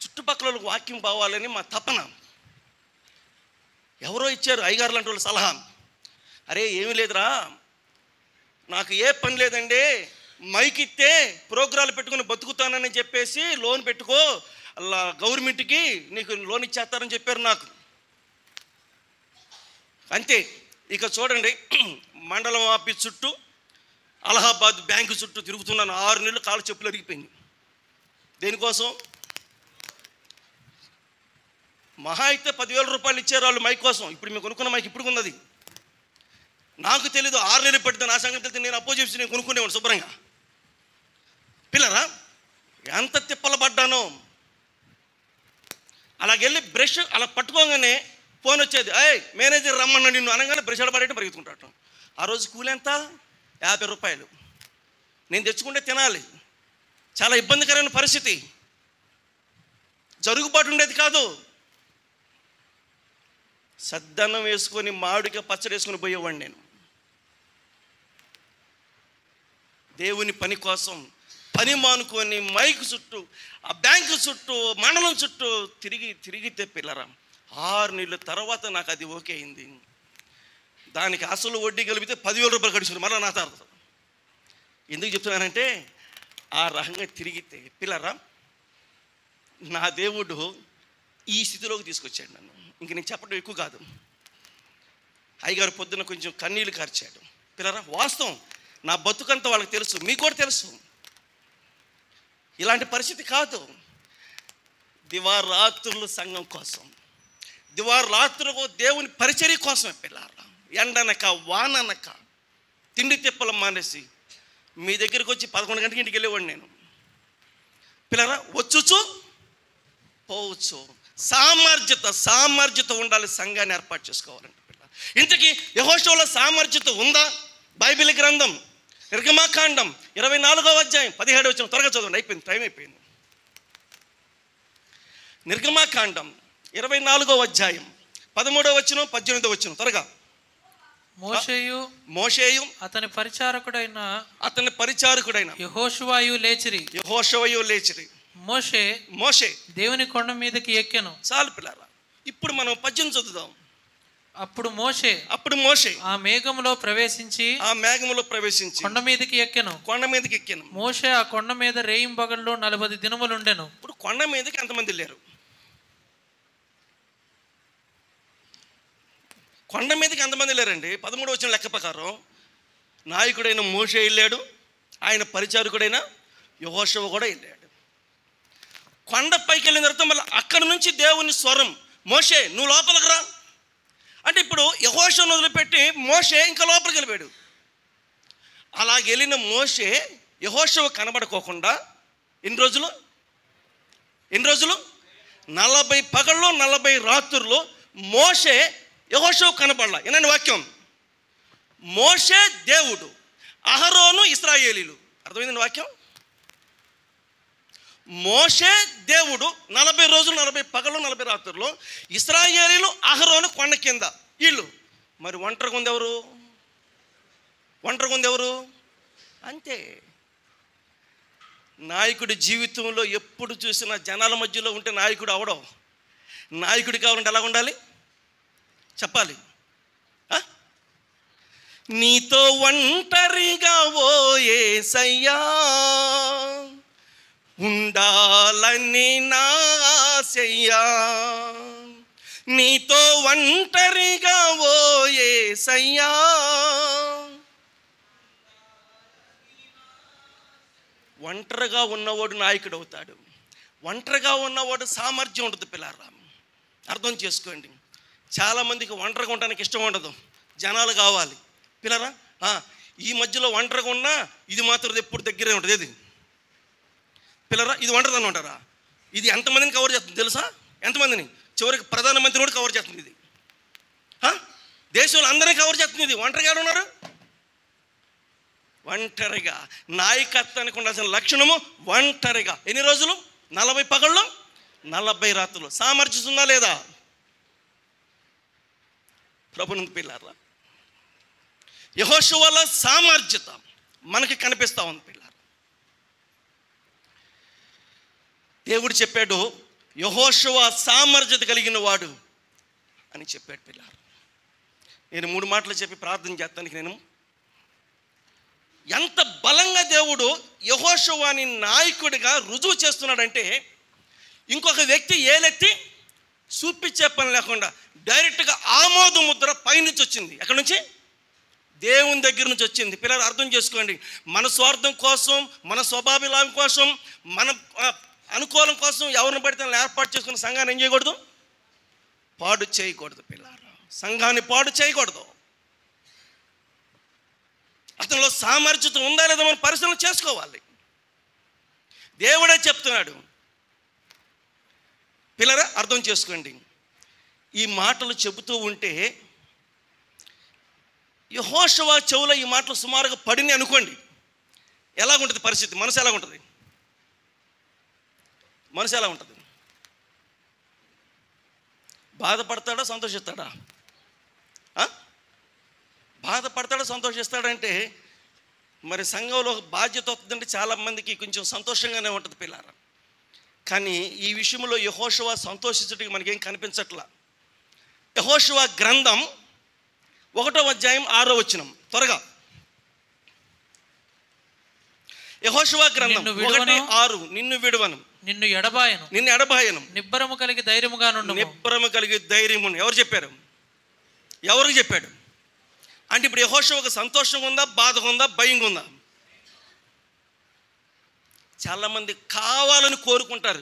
చుట్టుపక్కల వాక్యం పోవాలని మా తపన. ఎవరో ఇచ్చారు అయ్యగారు లాంటి వాళ్ళు సలహా, అరే ఏమీ లేదురా, నాకు ఏ పని లేదండి, మైక్ ఇస్తే ప్రోగ్రాలు పెట్టుకుని బతుకుతానని చెప్పేసి లోన్ పెట్టుకో, అలా గవర్నమెంట్కి నీకు లోన్ ఇచ్చేస్తారని చెప్పారు నాకు. అంతే. ఇక చూడండి, మండలం ఆఫీస్ చుట్టూ, అలహాబాద్ బ్యాంకు చుట్టూ తిరుగుతున్నాను. 6 నెలలు కాళ్ళు చెప్పులు అరిగిపోయింది. దేనికోసం? మహా అయితే 10,000 రూపాయలు ఇచ్చారు వాళ్ళు మైక్ కోసం. ఇప్పుడు మేము కొనుక్కున్న మైక్ ఇప్పుడు ఉన్నది, నాకు తెలీదు. 6 నెలలు పడితే నా సంగతి తెలిస్తే నేను అప్పో చేసి నేను కొనుక్కునేవాడు శుభ్రంగా. పిల్లరా, ఎంత తిప్పలు పడ్డానో. అలాగెళ్ళి బ్రష్ అలా పట్టుకోగానే ఫోన్ వచ్చేది, మేనేజర్ రమ్మన్నా నిన్ను అనగానే బ్రష్ పడేట పరిగెత్తుకుంటాడు. ఆ రోజు కూలి ఎంత? 50 రూపాయలు. నేను తెచ్చుకుంటే తినాలి. చాలా ఇబ్బందికరమైన పరిస్థితి, జరుగుబాటు ఉండేది కాదు. సద్దన్నం వేసుకొని మామిడికాయ పచ్చడి వేసుకొని పోయేవాడిని నేను. దేవుని పని కోసం పని మానుకొని మైక్ చుట్టూ, ఆ బ్యాంకు చుట్టూ, మండలం చుట్టూ తిరిగితే పిల్లరా 6 నెలల తర్వాత నాకు అది ఓకే అయింది. దానికి అసలు వడ్డీ కలిపితే 10,000 రూపాయలు కడుచుకుని మళ్ళీ నా తర్వాత. ఎందుకు చెప్తున్నానంటే ఆ రకంగా తిరిగితే పిల్లరా నా దేవుడు ఈ స్థితిలోకి తీసుకొచ్చాడు నన్ను. ఇంక నేను చెప్పడం ఎక్కువ కాదు. అయ్యగారు పొద్దున్న కొంచెం కన్నీళ్ళు కార్చాడు. పిల్లరా వాస్తవం, నా బతుకంతా వాళ్ళకి తెలుసు, మీకు కూడా తెలుసు. ఇలాంటి పరిస్థితి కాదు. దివారాత్రులు సంఘం కోసం, దివారాత్రులు దేవుని పరిచర్య కోసమే పిల్లారా. ఎండనక వాననక తిండి తిప్పలు మానేసి మీ దగ్గరికి వచ్చి 11 గంటకి ఇంటికి వెళ్ళేవాడిని నేను. పిల్లరా వచ్చుచు పోవచ్చు. సామర్థ్యత ఉండాలి, సంఘాన్ని ఏర్పాటు చేసుకోవాలంటే పిల్ల. ఇంతకీ యెహోషువలో సామర్థ్యత ఉందా? బైబిల్ గ్రంథం నిర్గమాకాండం 24వ అధ్యాయం 17వ వచనం త్వరగా చదవండి, అయిపోయింది, టైం అయిపోయింది. నిర్గమాకాండం 24వ అధ్యాయం 13వ వచనం 18వ వచనం త్వరగా. మోషేయు అతని పరిచారకుడైన యెహోషువయు లేచిరి. మోషే దేవుని కొండ మీదకి ఎక్కెను. చాలు పిల్లారా, ఇప్పుడు మనం 18 చదువుదాం. అప్పుడు మోషే ఆ మేఘములో ప్రవేశించి కొండ మీదకి ఎక్కెను. మోషే ఆ కొండ మీద రేయింబగళ్ళు 40 దినములు ఉండెను. ఇప్పుడు కొండ మీదకి ఎంతమంది వెళ్ళారు? కొండ మీదకి ఎంతమంది వెళ్ళారండి? 13వ వచనం లెక్క ప్రకారం నాయకుడైన మోషే వెళ్ళాడు, ఆయన పరిచారకుడైన యెహోషువ కూడా వెళ్ళాడు. కొండ పైకి వెళ్ళిన తర్వాత మళ్ళీ అక్కడి నుంచి దేవుని స్వరం, మోషే నువ్వు లోపలికి రా అంటే, ఇప్పుడు యెహోషువను వదిలిపెట్టి మోషే ఇంకా లోపలికి వెళ్ళిపోయాడు. అలాగ వెళ్ళిన మోషే యెహోషువ కనబడుకోకుండా ఎన్ని రోజులు 40 పగళ్ళు 40 రాత్రులు మోషే యెహోషువ కనబడలా. ఏనండి వాక్యం, మోషే దేవుడు, అహరోను ఇశ్రాయేలీలు. అర్థమైందండి వాక్యం? మోషే దేవుడు 40 రోజులు 40 పగలు 40 రాత్రులు, ఇశ్రాయేలీలు అహరోను కొండ కింద వీళ్ళు. మరి ఒంటరిగా ఉంది ఎవరు? అంతే. నాయకుడి జీవితంలో ఎప్పుడు చూసినా జనాల మధ్యలో ఉంటే నాయకుడు అవడం. నాయకుడి కావాలంటే ఎలా ఉండాలి చెప్పాలి. నీతో ఒంటరిగా ఓ యేసయ్యా ఉండాలని నా ఆశయ్యా, నీతో ఒంటరిగా ఓ యేసయ్యా. ఒంటరిగా ఉన్నవాడు నాయకుడు అవుతాడు. ఒంటరిగా ఉన్నవాడు సామర్థ్యం ఉంటుంది పిల్లారా. అర్థం చేసుకోండి. చాలామందికి ఒంటరిగా ఉండడానికి ఇష్టం ఉండదు, జనాలు కావాలి పిల్లరా. ఈ మధ్యలో ఒంటరిగా ఉన్నా ఇది మాత్రం ఎప్పుడు దగ్గరే ఉంటుంది. పిల్లరా, ఇది ఒంటరితనం అంటారా? ఇది ఎంతమందిని కవర్ చేస్తుంది తెలుసా? ఎంతమందిని? చివరికి ప్రధానమంత్రి కూడా కవర్ చేస్తుంది ఇది. దేశంలో అందరినీ కవర్ చేస్తుంది ఇది. ఒంటరిగా ఉన్నారు. ఒంటరిగా నాయకత్వానికి ఉండాల్సిన లక్షణము ఒంటరిగా. ఎన్ని రోజులు? 40 పగళ్ళు 40 రాత్రులు. సామర్థ్యం ఉందా లేదా? ప్రభునందు పిల్లారా, యెహోషువల సామర్థ్యత మనకి కనిపిస్తూ ఉంది పిల్లారా. దేవుడు చెప్పాడు యెహోషువ సామర్థ్యత కలిగిన వాడు అని చెప్పాడు పిల్లారా. నేను 3 మాటలు చెప్పి ప్రార్థన చేస్తానికి నేను ఎంత బలంగా దేవుడు యెహోషువని నాయకుడిగా రుజువు చేస్తున్నాడంటే, ఇంకొక వ్యక్తి ఏలెత్తి చూపించే పని లేకుండా డైరెక్ట్గా ఆమోద ముద్ర పైనుంచి వచ్చింది. ఎక్కడి నుంచి? దేవుని దగ్గర నుంచి వచ్చింది. పిల్లలు అర్థం చేసుకోండి. మన స్వార్థం కోసం, మన స్వభావిలాభం కోసం, మన అనుకూలం కోసం ఎవరిని పడితే ఏర్పాటు చేసుకున్న సంఘాన్ని ఏం చేయకూడదు? పాడు చేయకూడదు పిల్లలు. సంఘాన్ని పాడు చేయకూడదు. అతనిలో సామర్థ్యత ఉందా లేదా మనం పరిశీలన చేసుకోవాలి. దేవుడే చెప్తున్నాడు. పిల్లరా అర్థం చేసుకోండి. ఈ మాటలు చెబుతూ ఉంటే యెహోషువ చెవులో ఈ మాటలు సుమారుగా పడిని అనుకోండి. ఎలాగుంటుంది పరిస్థితి? మనసు ఎలా ఉంటుంది? మనసు ఎలా ఉంటుంది? బాధపడతాడా సంతోషిస్తాడా? బాధపడతాడా సంతోషిస్తాడంటే మరి సంఘంలో బాధ్యత వస్తుందంటే చాలామందికి కొంచెం సంతోషంగానే ఉంటుంది పిల్లారా. కానీ ఈ విషయంలో యెహోషువ సంతోషించడానికి మనకేం కనిపించట్లా. యెహోషువ గ్రంథం 1వ అధ్యాయం 6వ వచనం. త్వరగా యెహోషువ గ్రంథం 1:6. నిన్ను విడువను, నిన్ను ఎడబాయను, నిబ్బరము కలిగి ధైర్యముగా నుండు. నిబ్బరము కలిగి ధైర్యము. ఎవరు చెప్పారు? ఎవరికి చెప్పాడు? అంటే ఇప్పుడు యెహోషువకు సంతోషం ఉందా, బాధ ఉందా, భయం ఉందా? చాలామంది కావాలని కోరుకుంటారు.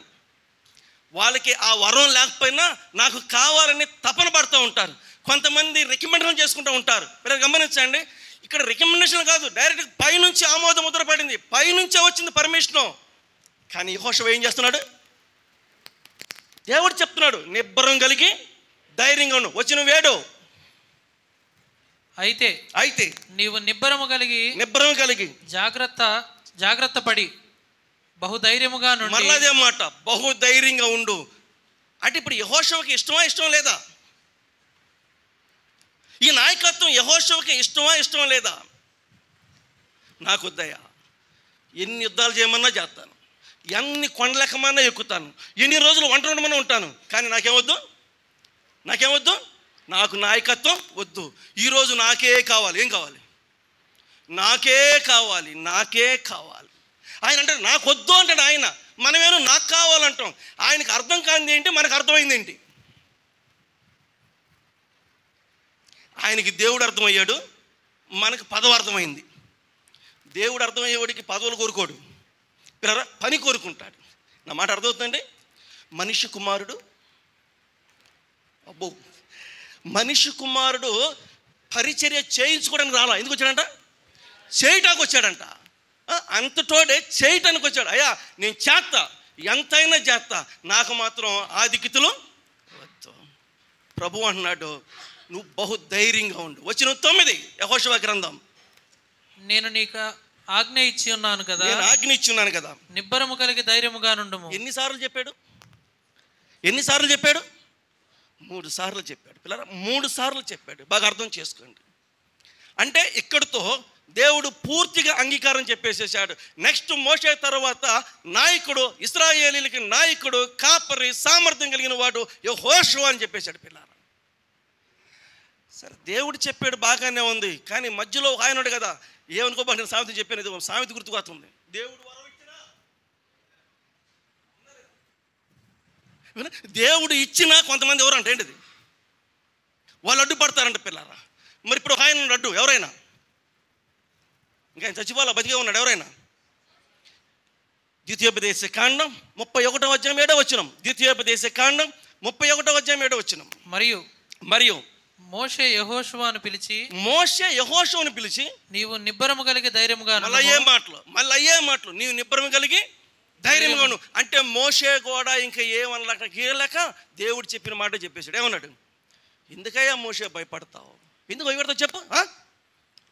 వాళ్ళకి ఆ వరం లేకపోయినా నాకు కావాలని తపన పడుతూ ఉంటారు. కొంతమంది రికమెండేషన్ చేసుకుంటూ ఉంటారు. మీరు గమనించండి, ఇక్కడ రికమెండేషన్ కాదు, డైరెక్ట్ పైనుంచి ఆమోద ముద్ర పడింది, పైనుంచే వచ్చింది పర్మిషను. కానీ యెహోషువ ఏం చేస్తున్నాడు? దేవుడు చెప్తున్నాడు నిబ్బరం కలిగి ధైర్యంగా ఉండు. వచ్చిన వేడు అయితే నీవు నిబ్బరము కలిగి జాగ్రత్త పడి బహుధైర్యముగా నుండి. మరలా అదే మాట, బహుధైర్యంగా ఉండు. అంటే ఇప్పుడు యెహోషువకి ఇష్టం లేదా? ఈ నాయకత్వం యెహోషువకి ఇష్టం లేదా? నాకు వద్దయ్యా, ఎన్ని యుద్ధాలు చేయమన్నా చేస్తాను, ఎన్ని కొండలెక్కమన్నా ఎక్కుతాను, ఎన్ని రోజులు ఒంటరిమన్నా ఉంటాను. కానీ నాకేమొద్దు? నాకు నాయకత్వం వద్దు. ఈరోజు నాకే కావాలి. ఏం కావాలి? నాకే కావాలి. ఆయన అంటే నాకు వద్దు అంటాడు ఆయన. మనమేమో నాకు కావాలంటాం. ఆయనకు అర్థం కానిది ఏంటి, మనకు అర్థమైంది ఏంటి? ఆయనకి దేవుడు అర్థమయ్యాడు, మనకు పదవి అర్థమైంది. దేవుడు అర్థమయ్యేవాడికి పదవులు కోరుకోడు పిల్లరా, పని కోరుకుంటాడు. నా మాట అర్థమవుతుందండి? మనిషి కుమారుడు పరిచర్య చేయించుకోవడానికి రాలా. ఎందుకు వచ్చాడంట? చేయటానికి వచ్చాడంట. అంతటోడే చేయటానికి వచ్చాడు. అయ్యా నేను చేస్తా, ఎంతైనా చేస్తా, నాకు మాత్రం ఆధిక్యతలు వద్దు. ప్రభు అంటున్నాడు నువ్వు బహుధైర్యంగా ఉండు. వచ్చిన 9 యెహోషువ గ్రంథం. నేను నీకు ఆజ్ఞ ఇచ్చి ఉన్నాను కదా, నిబ్బరము కలిగి ధైర్యముగా నుండుము. ఎన్నిసార్లు చెప్పాడు? 3 సార్లు చెప్పాడు పిల్లరా, 3 సార్లు చెప్పాడు. బాగా అర్థం చేసుకోండి. అంటే ఇక్కడితో దేవుడు పూర్తిగా అంగీకారం చెప్పేసేసాడు. నెక్స్ట్ మోషే తర్వాత నాయకుడు, ఇశ్రాయేలీలకి నాయకుడు, కాపరి, సామర్థ్యం కలిగిన వాడు యెహోషువ అని చెప్పేశాడు పిల్లరా. సరే దేవుడు చెప్పాడు, బాగానే ఉంది. కానీ మధ్యలో ఆయనడు కదా, ఏమనుకోబట్టి నేను సామెత చెప్పాను, సామెత గుర్తుకొస్తుంది. దేవుడు ఇచ్చినా కొంతమంది ఎవరు అంటే ఏంటిది, వాళ్ళు అడ్డుపడతారంట పిల్లరా. మరి ఇప్పుడు ఆయన అడ్డు ఎవరైనా, ఇంకా ఆయన చచ్చిపోవాలా, బతికే ఉన్నాడు ఎవరైనా? ద్వితీయోపదేశ కాండం 31వ అధ్యాయం 7వ వచనం. ద్వితీయోపదేశ కాండం 31వ అధ్యాయం 7వ వచనం. మరియు మోషే యెహోషువను పిలిచి నీవు నిబ్బరము కలిగి ధైర్యముగా. మళ్ళీ అయ్యే మాటలు నీవు నిబ్బరము కలిగి ధైర్యంగా ఉండు అంటే మోషే కూడా ఇంకా ఏమనలేక గీయలేక దేవుడు చెప్పిన మాట చెప్పేశాడు. ఏమన్నాడు? ఎందుకయ్యా మోషే భయపడతావు, ఎందుకు భయపడతావు చెప్పు,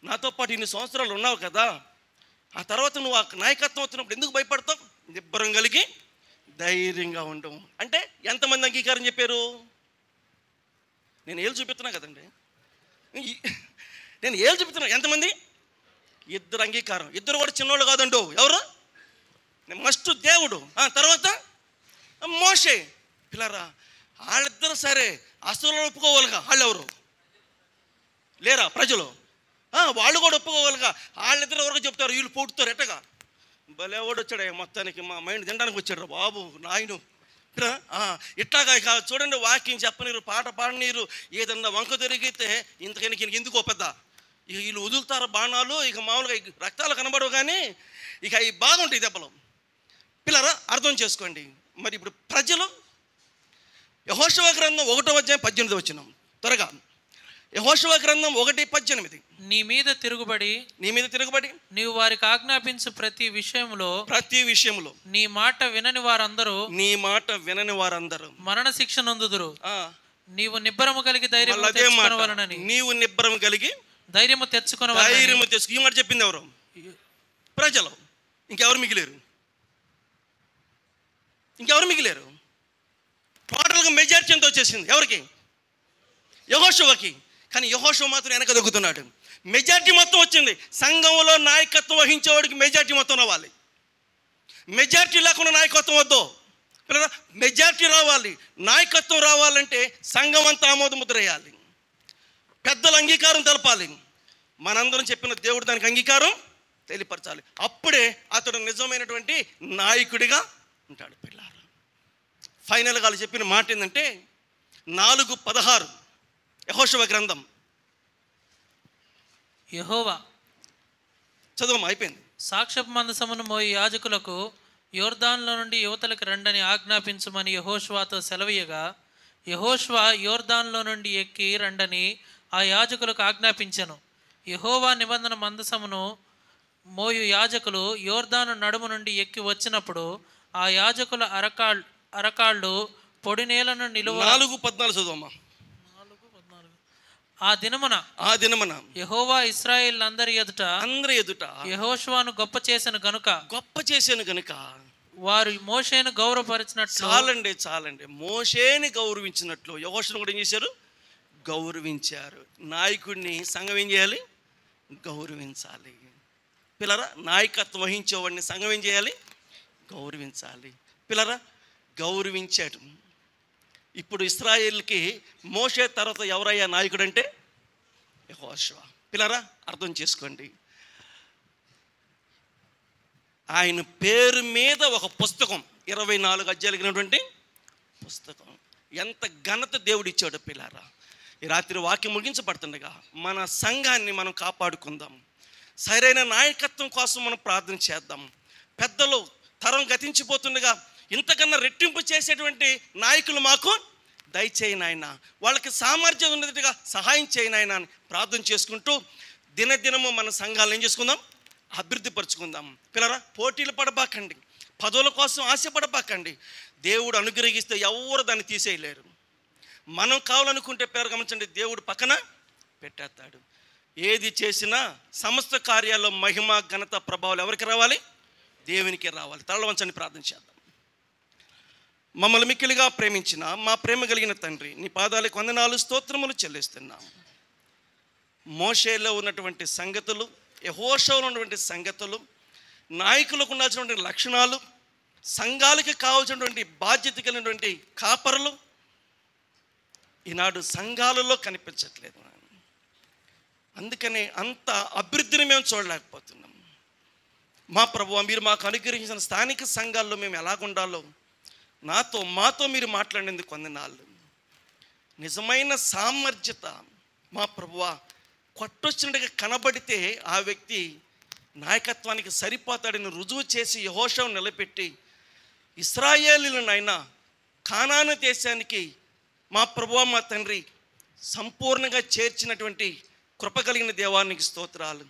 నాతో పాటు ఇన్ని సంవత్సరాలు ఉన్నావు కదా, ఆ తర్వాత నువ్వు ఆ నాయకత్వం వచ్చినప్పుడు ఎందుకు భయపడతావు, నిబ్బరం కలిగి ధైర్యంగా ఉండవు. అంటే ఎంతమంది అంగీకారం చెప్పారు? నేను ఏళ్ళు చూపిస్తున్నా కదండి, నేను ఏళ్ళు చూపిస్తున్నా. ఎంతమంది? 2 అంగీకారం. 2 కూడా చిన్నోళ్ళు కాదండు. ఎవరు? మస్ట్ దేవుడు, తర్వాత మోషే. పిల్లరా వాళ్ళిద్దరు సరే అసలు ఒప్పుకోవాలిగా. వాళ్ళు ఎవరు లేరా ప్రజలు? వాళ్ళు కూడా ఒప్పుకోవాలిగా. వాళ్ళిద్దరు వరకు చెప్తారు, వీళ్ళు పొడుతారు ఎట్టగా. భలేవాడు వచ్చాడు మొత్తానికి, మా మైండ్ తినడానికి వచ్చాడు బాబు నాయను. ఇట్లాగా ఇక చూడండి, వాకింగ్ చెప్పనీరు, పాట పాడనీరు, ఏదన్నా వంక తిరిగితే ఇంతకని ఎందుకో పెద్ద ఇక వీళ్ళు వదులుతారు బాణాలు. ఇక మామూలుగా రక్తాలు కనబడవు కానీ ఇక అవి బాగుంటాయి దెబ్బలు. పిల్లరా అర్థం చేసుకోండి. మరి ఇప్పుడు ప్రజలు యెహోషువ గ్రంథం 1వ అధ్యాయం 18వ వచనం త్వరగా. యెహోషువ గ్రంథం 1:18. నీ మీద తిరుగుబడి నీవు వారికి ఆజ్ఞాపించు ప్రతి విషయంలో నీ మాట వినని వారందరూ మరణ శిక్ష నొందుదురు. నీవు నిబ్బరము కలిగి ధైర్యము తెచ్చుకొనవలెనని ఈ మాట చెప్పింది ఎవరు? ప్రజలు. ఇంకెవరు మిగిలేరు? టోటల్గా మెజారిటీ ఎంత వచ్చేసింది? ఎవరికి? యెహోషువకి. కానీ యెహోషువ మాత్రం వెనక దొక్కుతున్నాడు. మెజారిటీ మొత్తం వచ్చింది. సంఘంలో నాయకత్వం వహించేవాడికి మెజారిటీ మొత్తం రావాలి. మెజారిటీ లేకుండా నాయకత్వం వద్దు. మెజారిటీ రావాలి. నాయకత్వం రావాలంటే సంఘం అంతా ఆమోద ముద్ర వేయాలి, పెద్దల అంగీకారం తెలపాలి. మనందరం చెప్పిన దేవుడు దానికి అంగీకారం తెలియపరచాలి. అప్పుడే అతడు నిజమైనటువంటి నాయకుడిగా ఉంటాడు. పిల్లారు ఫైనల్గా వాళ్ళు చెప్పిన మాట ఏంటంటే 4:16 యెహోషువ గ్రంథం. యెహోవా చదువు అయిపోయింది. సాక్ష్యపు మందసమును మోయి యాజకులకు యోర్దానులో నుండి యువతలకు రండని ఆజ్ఞాపించమని యెహోషువతో సెలవీయగా, యెహోషువ యోర్దానులో నుండి ఎక్కి రండని ఆ యాజకులకు ఆజ్ఞాపించెను. యెహోవా నిబంధన మందసమును మోయు యాజకులు యోర్దాను నడుము నుండి ఎక్కి వచ్చినప్పుడు ఆ యాజకుల అరకాళ్ళు పొడి నేలను నిలువ. 4:14 చదువమ్మా. ఆ దినమున యెహోవా ఇశ్రాయేలు అందరి ఎదుట యెహోషువను గొప్ప చేసెను గనుక వారు మోషేను గౌరవపరిచినట్లు. చాలండి మోషేని గౌరవించినట్లు యెహోషువను కూడా ఏం చేశారు? గౌరవించారు. నాయకుడిని సంఘం ఏం చేయాలి? గౌరవించాలి. పిల్లరా నాయకత్వం వహించేవాడిని సంఘం ఏం చేయాలి? గౌరవించాలి. పిల్లరా గౌరవించాడు. ఇప్పుడు ఇశ్రాయేలుకి మోషే తర్వాత ఎవరయ్యా నాయకుడు అంటే? యెహోషువ. పిల్లరా అర్థం చేసుకోండి, ఆయన పేరు మీద ఒక పుస్తకం 24 అధ్యాయాలు కలిగినటువంటి పుస్తకం. ఎంత ఘనత దేవుడు ఇచ్చాడు. పిల్లరా ఈ రాత్రి వాక్యం ముగించబడుతుండగా మన సంఘాన్ని మనం కాపాడుకుందాం. సరైన నాయకత్వం కోసం మనం ప్రార్థన చేద్దాం. పెద్దలు తరం గతించిపోతుండగా ఇంతకన్నా రెట్టింపు చేసేటువంటి నాయకులు మాకు దయచేయి నాయన, వాళ్ళకి సామర్థ్యం ఉన్నట్టుగా సహాయం చేయి నాయన అని ప్రార్థన చేసుకుంటూ దినదినము మన సంఘాలను ఏం చేసుకుందాం? అభివృద్ధి పరుచుకుందాం. పిల్లరా పోటీలు పడబాకండి, పదవుల కోసం ఆశపడబాకండి. దేవుడు అనుగ్రహిస్తే ఎవరు దాన్ని తీసేయలేరు. మనం కావాలనుకుంటే పేరు గమనించండి, దేవుడు పక్కన పెట్టేస్తాడు. ఏది చేసినా సమస్త కార్యాల్లో మహిమ ఘనత ప్రభావాలు ఎవరికి రావాలి? దేవునికి రావాలి. తలలు వంచండి, ప్రార్థన చేద్దాం. మమ్మల్ని మిక్కిలిగా ప్రేమించిన మా ప్రేమ కలిగిన తండ్రి, నీ పాదాలకు వందనాలు స్తోత్రములు చెల్లిస్తున్నాం. మోషేలో ఉన్నటువంటి సంగతులు, యెహోషువలో ఉన్నటువంటి సంగతులు, నాయకులకు ఉండాల్సినటువంటి లక్షణాలు, సంఘాలకి కావాల్సినటువంటి బాధ్యత కలిగినటువంటి కాపరులు ఈనాడు సంఘాలలో కనిపించట్లేదు. అందుకనే అంత అభివృద్ధిని మేము చూడలేకపోతున్నాం. మా ప్రభువా, మీరు మాకు అనుగ్రహించిన స్థానిక సంఘాల్లో మేము ఎలాగుండాలో మాతో మీరు మాట్లాడేందుకు వందనాలు. నిజమైన సామర్థ్యత మా ప్రభువా కొట్టొచ్చినట్టుగా కనబడితే ఆ వ్యక్తి నాయకత్వానికి సరిపోతాడని రుజువు చేసి యెహోషువను నిలబెట్టి ఇశ్రాయేలీయులనైనా కానాను దేశానికి మా ప్రభువా మా తండ్రి సంపూర్ణంగా చేర్చినటువంటి కృప కలిగిన దేవానికి స్తోత్రాలు.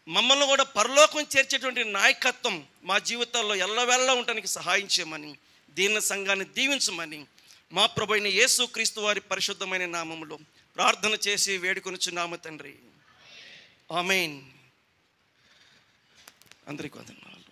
మమ్మల్ని కూడా పరలోకం చేర్చేటువంటి నాయకత్వం మా జీవితాల్లో ఎల్లవేళలా ఉండడానికి సహాయం చేయమని, దీన సంఘాన్ని దీవించమని మా ప్రభువైన యేసు క్రీస్తు వారి పరిశుద్ధమైన నామములో ప్రార్థన చేసి వేడుకొనుచున్నాము తండ్రి. ఆమేన్. అందరికీ వందనాలు.